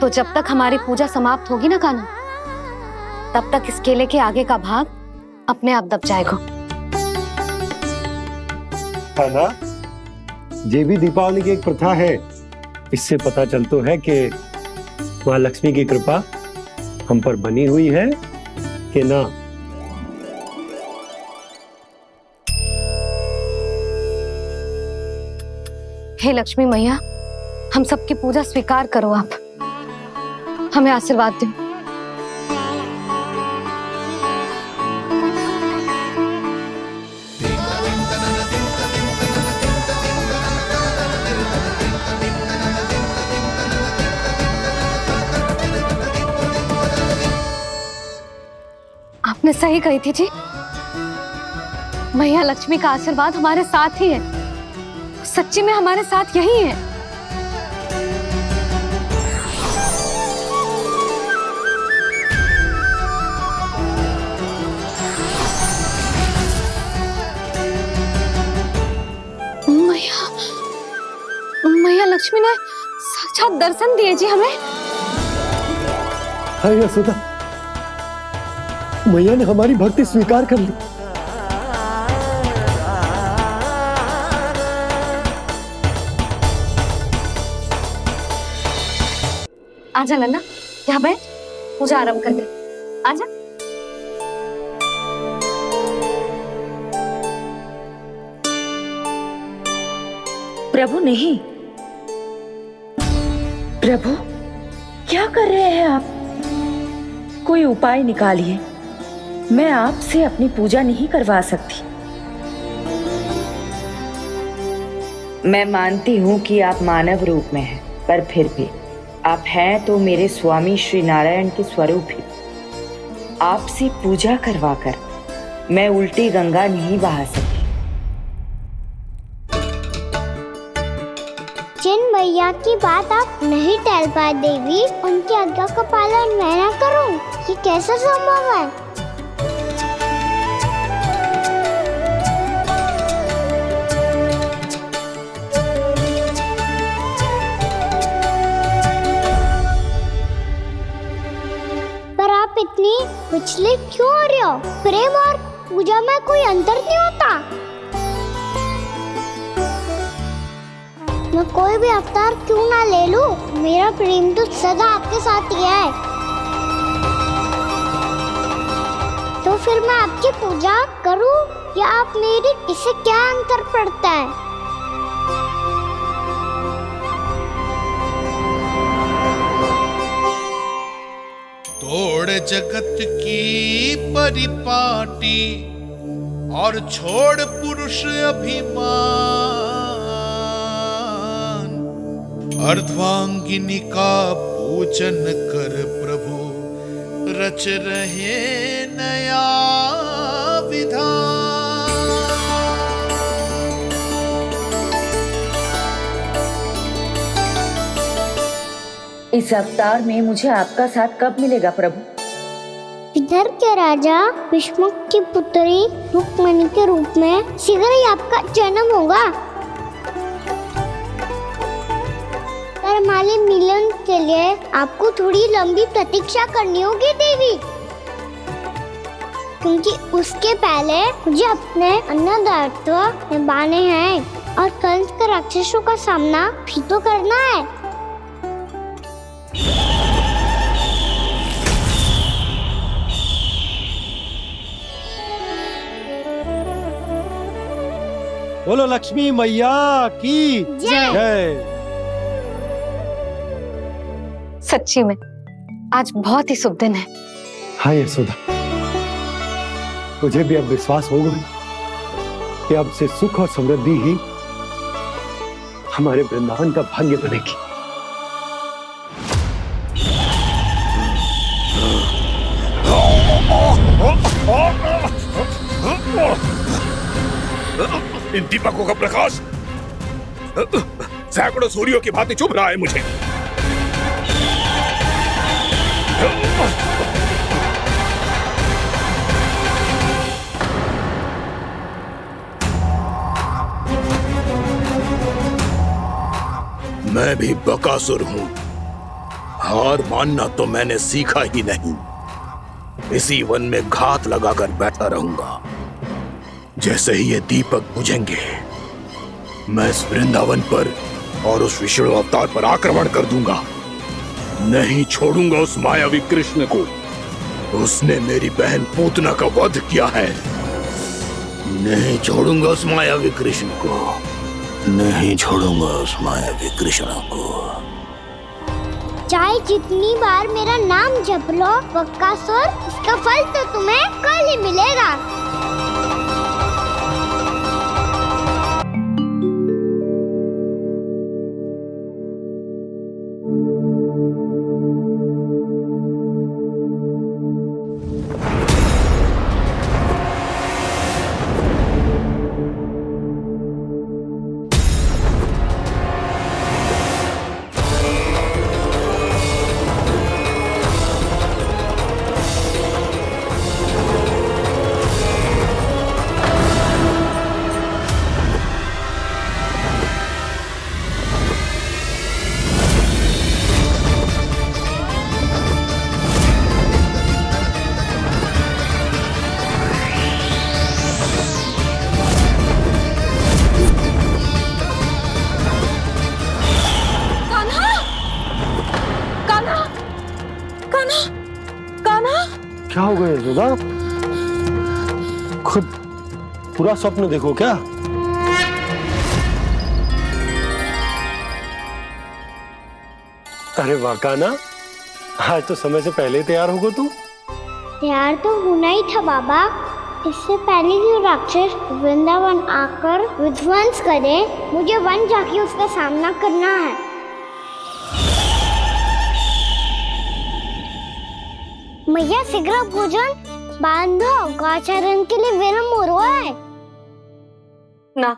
तो जब तक हमारी पूजा समाप्त होगी ना कान्हा, तब तक इस केले के आगे का भाग अपने आप दब जाएगा। कान्हा, ये भी दीपावली की एक प्रथा है। इससे पता चलता है कि माँ लक्ष्मी की कृपा हम पर बनी हुई है कि ना। हे लक्ष्मी मैया, हम सबकी पूजा स्वीकार करो, आप हमें आशीर्वाद दो। आपने सही कही थी जी, मैया लक्ष्मी का आशीर्वाद हमारे साथ ही है, सच्ची में हमारे साथ यही है। मैया लक्ष्मी ने साक्षात दर्शन दिए जी हमें। हाय यशोदा, मैया ने हमारी भक्ति स्वीकार कर ली। आजा नन्ना, यहाँ बैठ, पूजा आरंभ कर दे। आजा। प्रभु नहीं, प्रभु क्या कर रहे हैं आप? कोई उपाय निकालिए, मैं आपसे अपनी पूजा नहीं करवा सकती। मैं मानती हूँ कि आप मानव रूप में हैं, पर फिर भी आप हैं तो मेरे स्वामी श्री नारायण के स्वरूप ही। आपसे पूजा करवाकर मैं उल्टी गंगा नहीं बहा सकती। जिन मैया की बात आप नहीं टाल पाए देवी, उनकी आज्ञा का पालन मैं ना करूं, ये कैसा संभव है? पर आप इतनी विचलित क्यों हो रहे हो? प्रेम और पूजा में कोई अंतर नहीं होता। मैं कोई भी अवतार क्यों ना ले लूं, मेरा प्रेम तो सदा आपके साथ ही है। तो फिर मैं आपकी पूजा करूं या आप मेरी, इससे क्या अंतर पड़ता है? तोड़ जगत की परिपाटी और छोड़ पुरुष अभिमान, अर्धवांगिनी का पूजन कर प्रभु रच रहे नया विधान। इस अवतार में मुझे आपका साथ कब मिलेगा प्रभु? इधर के राजा विष्णु की पुत्री रुक्मणी के रूप में शीघ्र ही आपका जन्म होगा। पर हमारे मिलन के लिए आपको थोड़ी लंबी प्रतीक्षा करनी होगी देवी, क्योंकि उसके पहले मुझे अपने अन्य दायित्व निभाने हैं और कंस के राक्षसों का सामना भी तो करना है। बोलो लक्ष्मी मैया की जय। सच्ची में आज बहुत ही शुभ दिन है। हाँ यशोदा, मुझे भी अब विश्वास हो गया कि अब से सुख और समृद्धि ही हमारे वृंदावन का भाग्य बनेगी। इन दीपकों का प्रकाश सैकड़ों सूर्यों की भांति चुभ रहा है मुझे। मैं भी बकासुर हूं, हार मानना तो मैंने सीखा ही नहीं। इसी वन में घात लगाकर बैठा रहूंगा। जैसे ही ये दीपक बुझेंगे, मैं इस वृंदावन पर और उस विष्णु अवतार पर आक्रमण कर दूंगा। नहीं छोड़ूंगा उस मायावी कृष्ण को। उसने मेरी बहन पूतना का वध किया है। नहीं छोड़ूंगा उस मायावी कृष्ण को। नहीं छोड़ूंगा उस मायावी कृष्ण को। चाहे जितनी बार मेरा नाम जप लो बकासुर, इसका फल तो तुम्हें कल ही मिलेगा। क्या हो गया यशोदा? खुद पूरा स्वप्न देखो क्या? अरे वाह कान्हा, आज तो समय से पहले ही तैयार होगा तू। तैयार तो होना ही था बाबा। इससे पहले कि राक्षस वृंदावन आकर विध्वंस करे, मुझे वन जाके उसका सामना करना है। मैया शीघ्र भोजन बांधो, गौचरण के लिए विलंब हो रहा है। ना,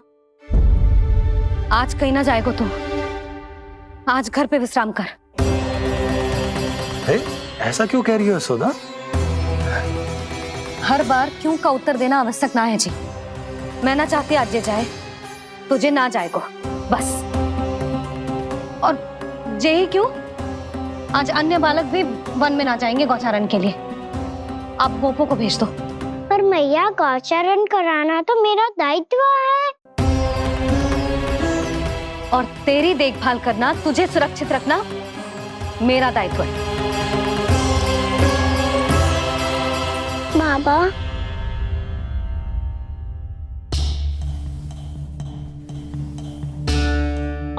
आज कहीं ना जाएगा तू। आज घर पे विश्राम कर। ऐसा क्यों कह रही हो यशोदा? हर बार क्यों का उत्तर देना आवश्यक ना है जी। मैं ना चाहती आज ये जाए, तुझे ना जाएगा बस। और जे ही क्यों, आज अन्य बालक भी वन में ना जाएंगे गौचारण के लिए। आप गोपो को भेज दो। पर मैया गौचरण कराना तो मेरा दायित्व है। और तेरी देखभाल करना, तुझे सुरक्षित रखना मेरा दायित्व है। बाबा,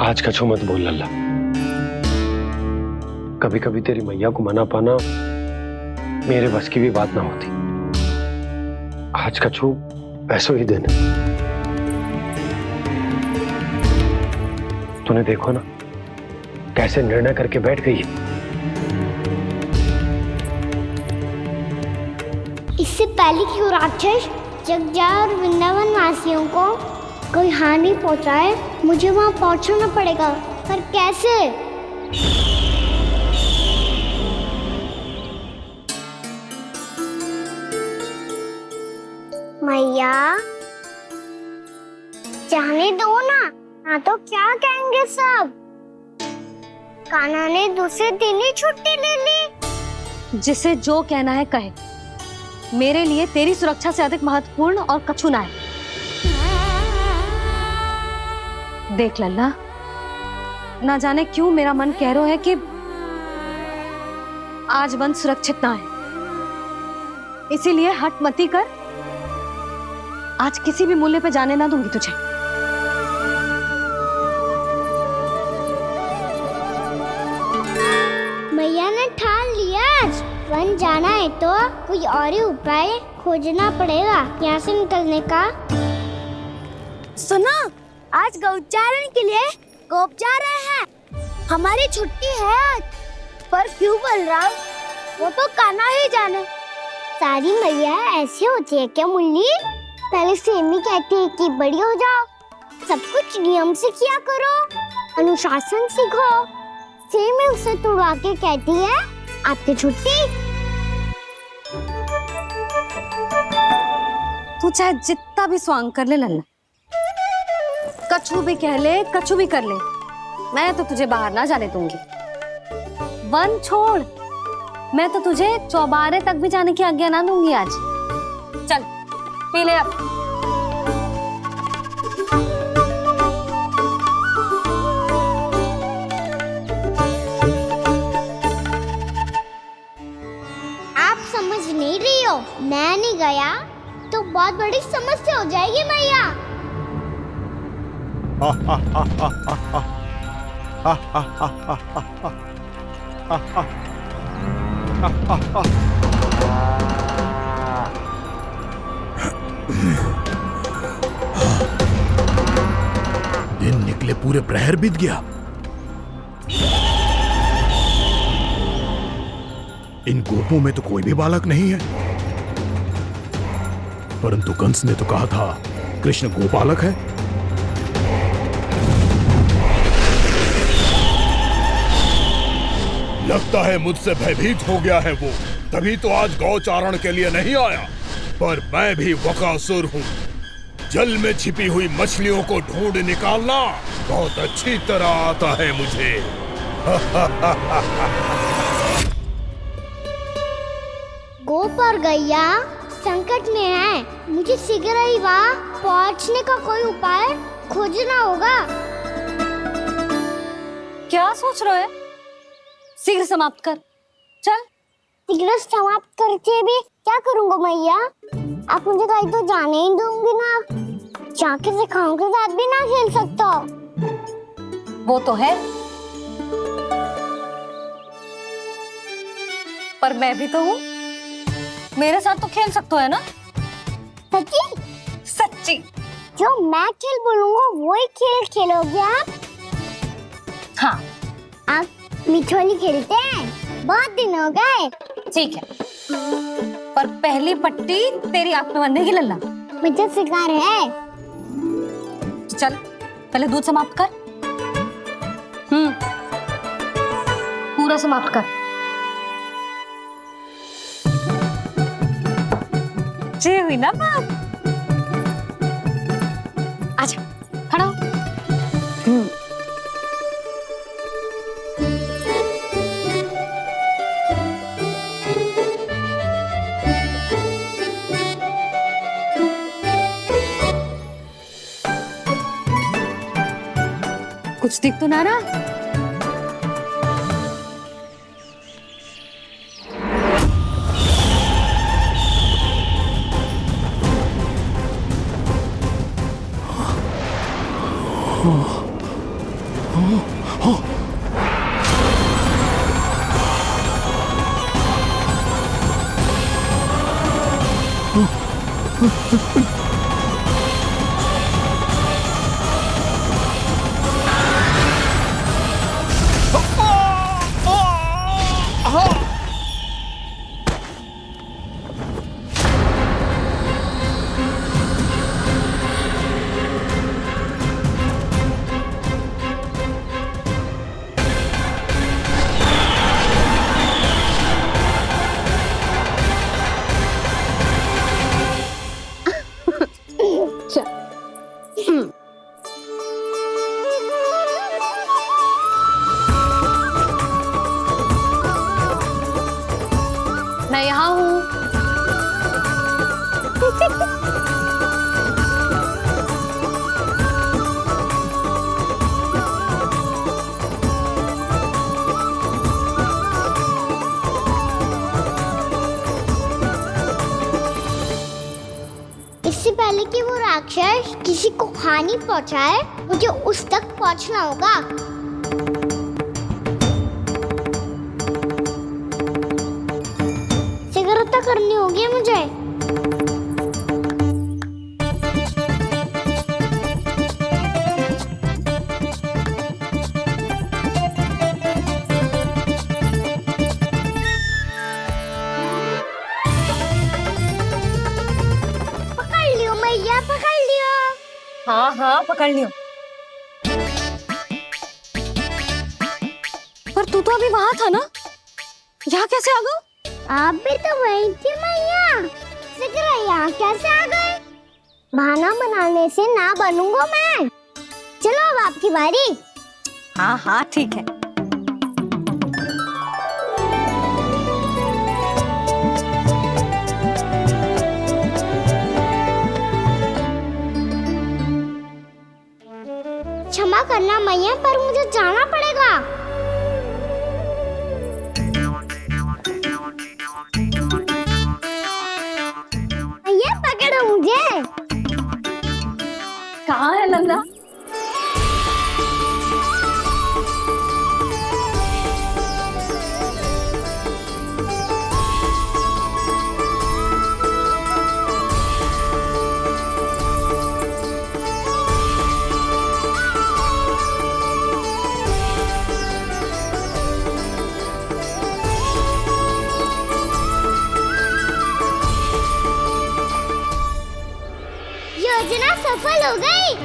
आज कछु मत बोल लल्ला। कभी कभी तेरी मैया को मना पाना मेरे बस की भी बात ना होती। आज कछु ऐसो ही दिन है। तूने देखो ना कैसे निर्णय करके बैठ गई है। इससे पहले कि वो राक्षस जगजा और वृंदावन वासियों को कोई हानि पहुंचाए, मुझे वहां पहुंचना पड़ेगा। पर कैसे? मैया, जाने दो ना, हाँ तो क्या कहेंगे सब? कान्हा ने दूसरे दिन ही छुट्टी ले ली। जिसे जो कहना है कहे, मेरे लिए तेरी सुरक्षा से अधिक महत्वपूर्ण और कछु ना है। देख लल्ला, ना जाने क्यों मेरा मन कह रहा है कि आज वन सुरक्षित ना है, इसीलिए हट मती कर। आज किसी भी मूल्य पे जाने ना दूंगी तुझे। मैया ने ठान लिया, आज वन जाना है तो कोई और ही उपाय खोजना पड़ेगा यहाँ से निकलने का। सुनो, आज गौचारण के लिए गोप जा रहे हैं। हमारी छुट्टी है आज। पर क्यों बलराम? वो तो कान्हा ही जाने। सारी मैया ऐसी होती है क्या मुन्नी? पहले सेमी कहती है कि बड़ी हो जाओ, सब कुछ नियम से किया करो, अनुशासन सीखो। सेमी उसे तुड़वा के कहती है आपकी छुट्टी। तू चाहे जितना भी स्वांग कर ले लल्ला, कछु भी कह ले, कछु भी कर ले, मैं तो तुझे बाहर ना जाने दूंगी। वन छोड़, मैं तो तुझे चौबारे तक भी जाने की आज्ञा ना दूंगी आज। चल पी ले अब। आप समझ नहीं रही हो, मैं नहीं गया तो बहुत बड़ी समस्या हो जाएगी मैया। दिन निकले पूरे प्रहर बीत गया। इन गोपों में तो कोई भी बालक नहीं है, परंतु कंस ने तो कहा था कृष्ण गोपालक है। लगता है मुझसे भयभीत हो गया है वो, तभी तो आज गौचारण के लिए नहीं आया। पर मैं भी बकासुर हूँ, जल में छिपी हुई मछलियों को ढूंढ निकालना बहुत अच्छी तरह आता है मुझे। गोप और गैया संकट में है, मुझे शीघ्र ही वहाँ पहुँचने का कोई उपाय खोजना होगा। क्या सोच रहे हो? शीघ्र समाप्त कर, चल। शीघ्र समाप्त करके भी क्या करूँगा मैया? आप मुझे कहीं तो जाने ही दूंगी ना, जाके सिखाओं के साथ भी ना खेल सकता। वो तो है, पर मैं भी तो हूँ, मेरे साथ तो खेल सकते हो है ना? सच्ची? सच्ची। जो मैं खेल बोलूँगा वही खेल खेलोगे आप? हाँ। आप मिठोली खेलते हैं? बहुत दिन हो गए। ठीक है, पर पहली पट्टी तेरी आंख में बनने की लल्ला। मुझे शिकार है। चल पहले दूध समाप्त कर। पूरा समाप्त कर। जे हुई ना बात। आजा खड़ा हो। कुछ दिख तो ना रहा। मैं यहाँ हूँ। इससे पहले कि वो राक्षस किसी को हानि पहुंचाए, मुझे उस तक पहुंचना होगा। सिगरता करनी होगी मुझे। पकड़ लियो मैया, पकड़ लियो। हाँ हाँ पकड़ लियो। पर तू तो अभी वहां था ना, यहाँ कैसे आ गया? आप भी तो वही थी मैया। सिगरा यहाँ कैसे आ गए? बहाना बनाने से ना बनूंगा मैं। चलो अब आपकी बारी। हाँ हाँ ठीक है। क्षमा करना मैया, पर मुझे जाना पड़ेगा। मैया पकड़ो मुझे। कहाँ है लल्ला? योजना सफल हो गई।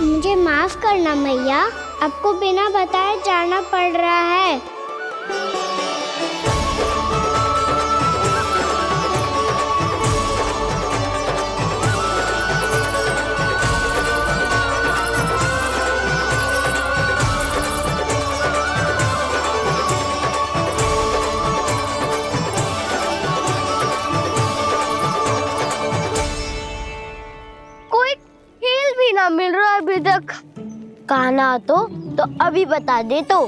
मुझे माफ करना मैया, आपको बिना बताए जाना पड़ रहा है। कोई खेल भी ना मिल रहा अभी तक। कहना तो अभी बता दे तो।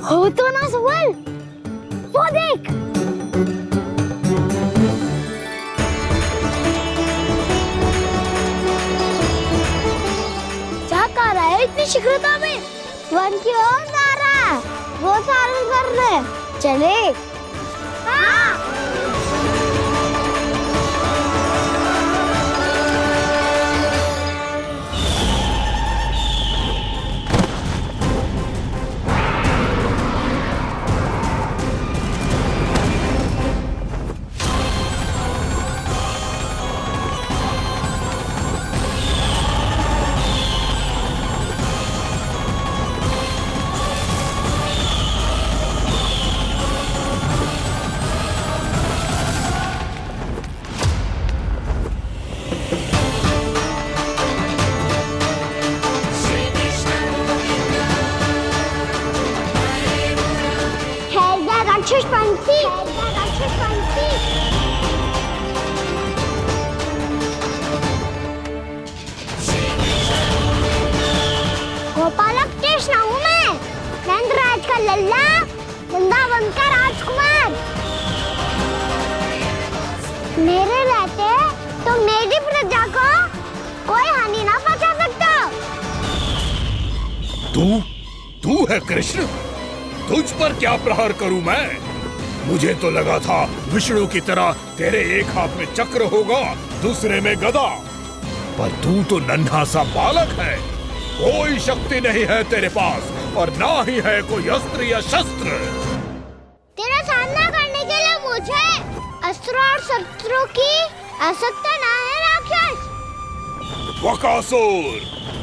हो तो ना सवाल, वो देख। क्या कर रहा है इतनी शीघ्रता में? वन की ओर जा रहा है, वो चालू कर रहे। चले। हाँ। पंछी, राक्षस पंछी। गोपालक कृष्ण हूँ मैं, नंदराज का लल्ला, वृंदावन का राजकुमार। मेरे रहते तो मेरी प्रजा को कोई हानि ना पहुंचा सकता। तू है कृष्ण? तुझ पर क्या प्रहार करूं मैं? मुझे तो लगा था विष्णु की तरह तेरे एक हाथ में चक्र होगा, दूसरे में गदा, पर तू तो नन्हा सा बालक है। कोई शक्ति नहीं है तेरे पास और ना ही है कोई अस्त्र या शस्त्र। तेरा सामना करने के लिए मुझे अस्त्र और शस्त्रों की आवश्यकता ना है राक्षस।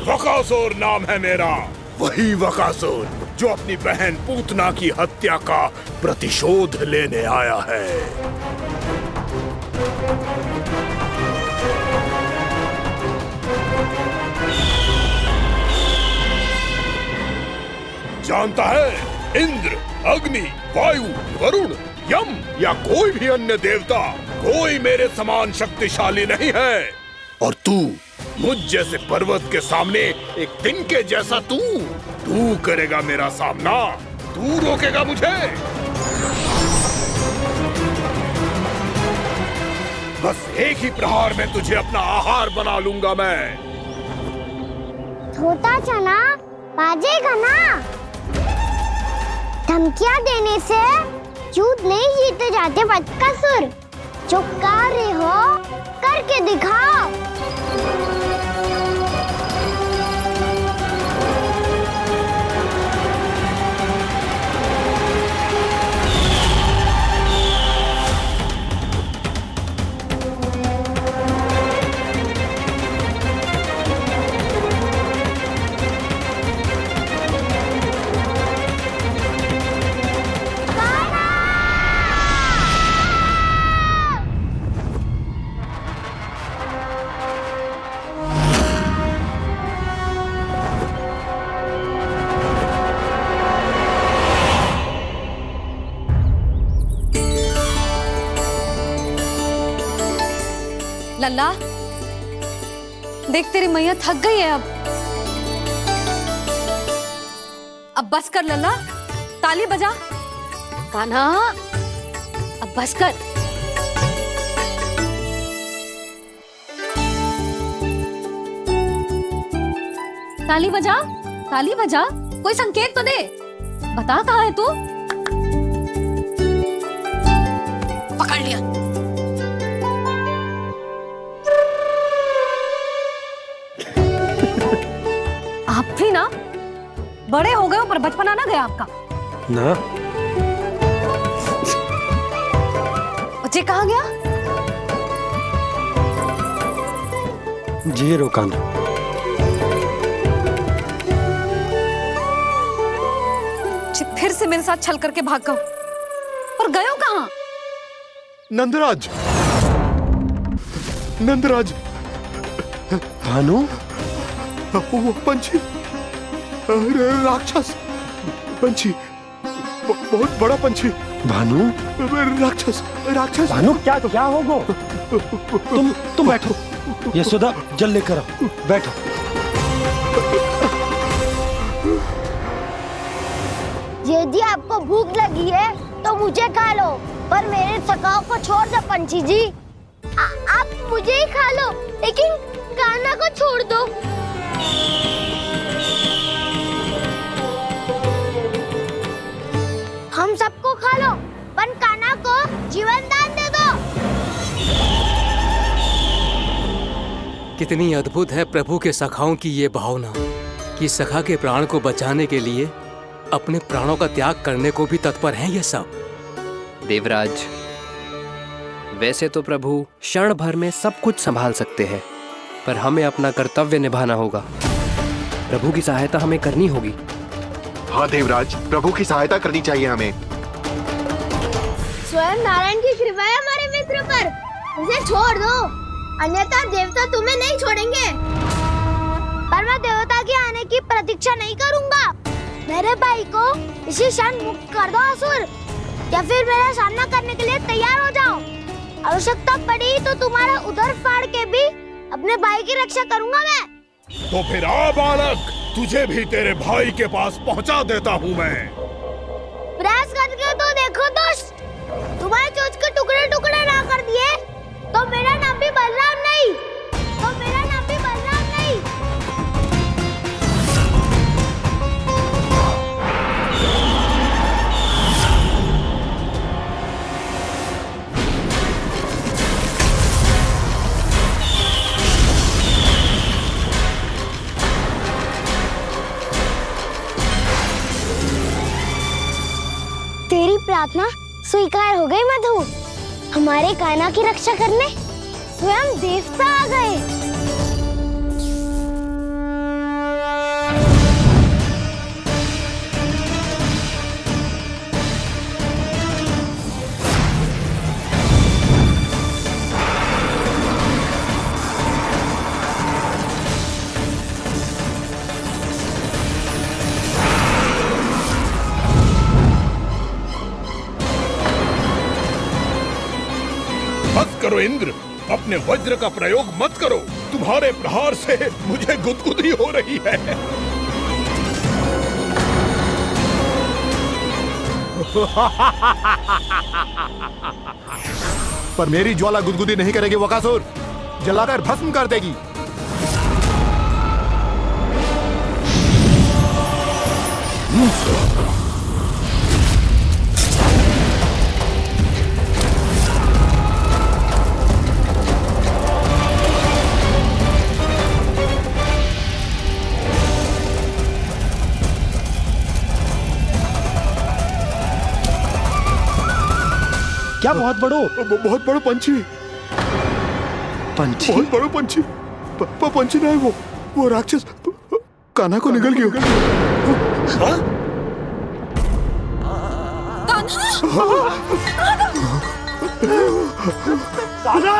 वकासुर नाम है मेरा, वही वकासुर जो अपनी बहन पूतना की हत्या का प्रतिशोध लेने आया है। जानता है, इंद्र, अग्नि, वायु, वरुण, यम या कोई भी अन्य देवता कोई मेरे समान शक्तिशाली नहीं है। और तू मुझ जैसे पर्वत के सामने एक तिनके जैसा तू करेगा मेरा सामना? तू रोकेगा मुझे? बस एक ही प्रहार में तुझे अपना आहार बना लूंगा मैं। छोटा चना बाजेगा ना। धमकियां देने से युद्ध नहीं जीते जाते बदकसूर। जो कार्य हो करके दिखाओ। लल्ला, देख तेरी मैया थक गई है अब बस कर लल्ला, ताली बजा। कान्हा, अब बस कर। ताली बजा, ताली बजा, कोई संकेत तो दे, बता कहाँ है तू? पकड़ लिया। आप भी ना बड़े हो गए हो पर बचपना ना गया आपका ना। बच्चे कहाँ गया? जी रोकाना। फिर से मेरे साथ छल करके भाग गए और गए हो कहाँ? नंदराज, नंदराज। भानु, वो पंछी, राक्षस पंछी, बहुत बड़ा पंछी। भानु, राक्षस, राक्षस। भानु, क्या होगा? तुम बैठो, यशोदा जल लेकर आओ, बैठो। यदि आपको भूख लगी है तो मुझे खा लो, पर मेरे सखाओं को छोड़ दो पंछी जी। आप मुझे ही खा लो, लेकिन कान्हा को छोड़ दो। हम सबको खा लो, पर कान्हा को जीवन दान दे दो। कितनी अद्भुत है प्रभु के सखाओं की ये भावना कि सखा के प्राण को बचाने के लिए अपने प्राणों का त्याग करने को भी तत्पर हैं ये सब। देवराज, वैसे तो प्रभु क्षण भर में सब कुछ संभाल सकते हैं, पर हमें अपना कर्तव्य निभाना होगा। प्रभु की सहायता हमें करनी होगी। हाँ देवराज, प्रभु की सहायता करनी चाहिए हमें। स्वयं नारायण की कृपा है हमारे मित्र पर, उसे छोड़ दो, अन्यथा देवता तुम्हें नहीं छोड़ेंगे। पर मैं देवता के आने की प्रतीक्षा नहीं करूंगा। मेरे भाई को इसी क्षण मुक्त कर दो असुर। या फिर मेरा सामना करने के लिए तैयार हो जाओ। आवश्यकता पड़ी तो तुम्हारा उधर फाड़ के भी अपने भाई की रक्षा करूंगा मैं। तो फिर आ बालक, तुझे भी तेरे भाई के पास पहुंचा देता हूँ मैं। प्रयास करके तो देखो दोस्त, तुम्हारे चोंच के टुकड़े टुकड़े ना कर दिए तो मेरा नाम भी बलराम नहीं, तो मेरा नाम भी बलराम नहीं। तेरी प्रार्थना स्वीकार हो गई मधु। हमारे कान्हा की रक्षा करने स्वयं देवता आ गए। बस करो इंद्र, अपने वज्र का प्रयोग मत करो। तुम्हारे प्रहार से मुझे गुदगुदी हो रही है। पर मेरी ज्वाला गुदगुदी नहीं करेगी वकासुर, जलाकर भस्म कर देगी। क्या बहुत बड़ो पंछी। पंछी? बहुत बड़ो पंछी। पंछी ना है वो राक्षस कान्हा को निगल गया। हाँ? कान्हा!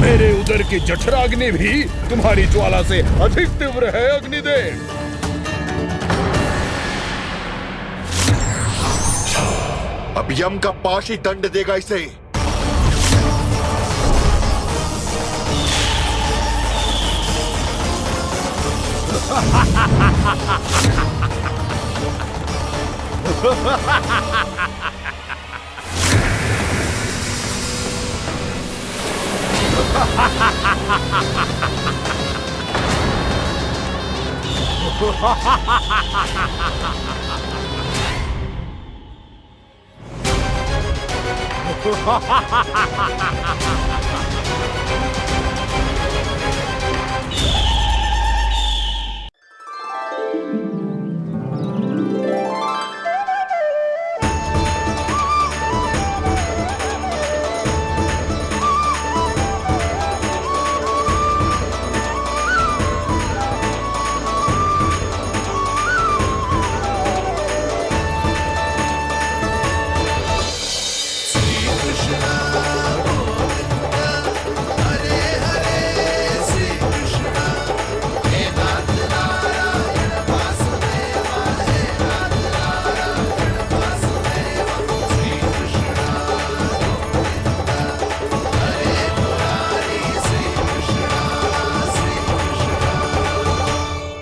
मेरे उदर की जठराग्नि भी तुम्हारी ज्वाला से अधिक तीव्र है अग्निदेव। अब यम का पाश ही दंड देगा इसे।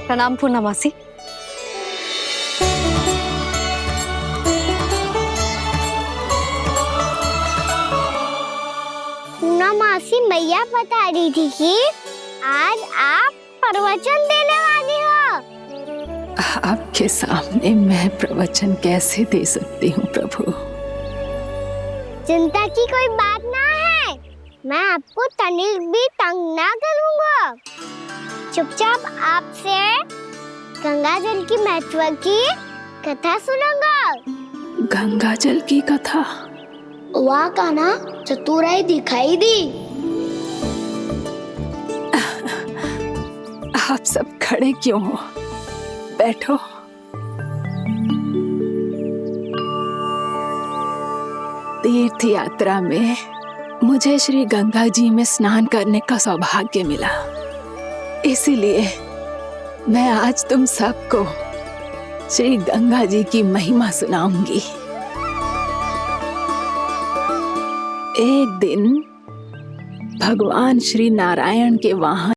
प्रणाम पूर्णमासी। पूर्णमासी मैया बता रही थी कि आज आप प्रवचन देने वाली हो। आपके सामने मैं प्रवचन कैसे दे सकती हूँ प्रभु? चिंता की कोई बात ना है, मैं आपको तनिक भी तंग ना करूँगा। चुपचाप आपसे गंगा जल की महत्व की कथा सुनूंगा। गंगा जल की कथा। वाह कान्हा, चतुराई दिखाई दी। आप सब खड़े क्यों हो? बैठो। तीर्थ यात्रा में मुझे श्री गंगा जी में स्नान करने का सौभाग्य मिला, इसीलिए मैं आज तुम सबको श्री गंगा जी की महिमा सुनाऊंगी। एक दिन भगवान श्री नारायण के वहां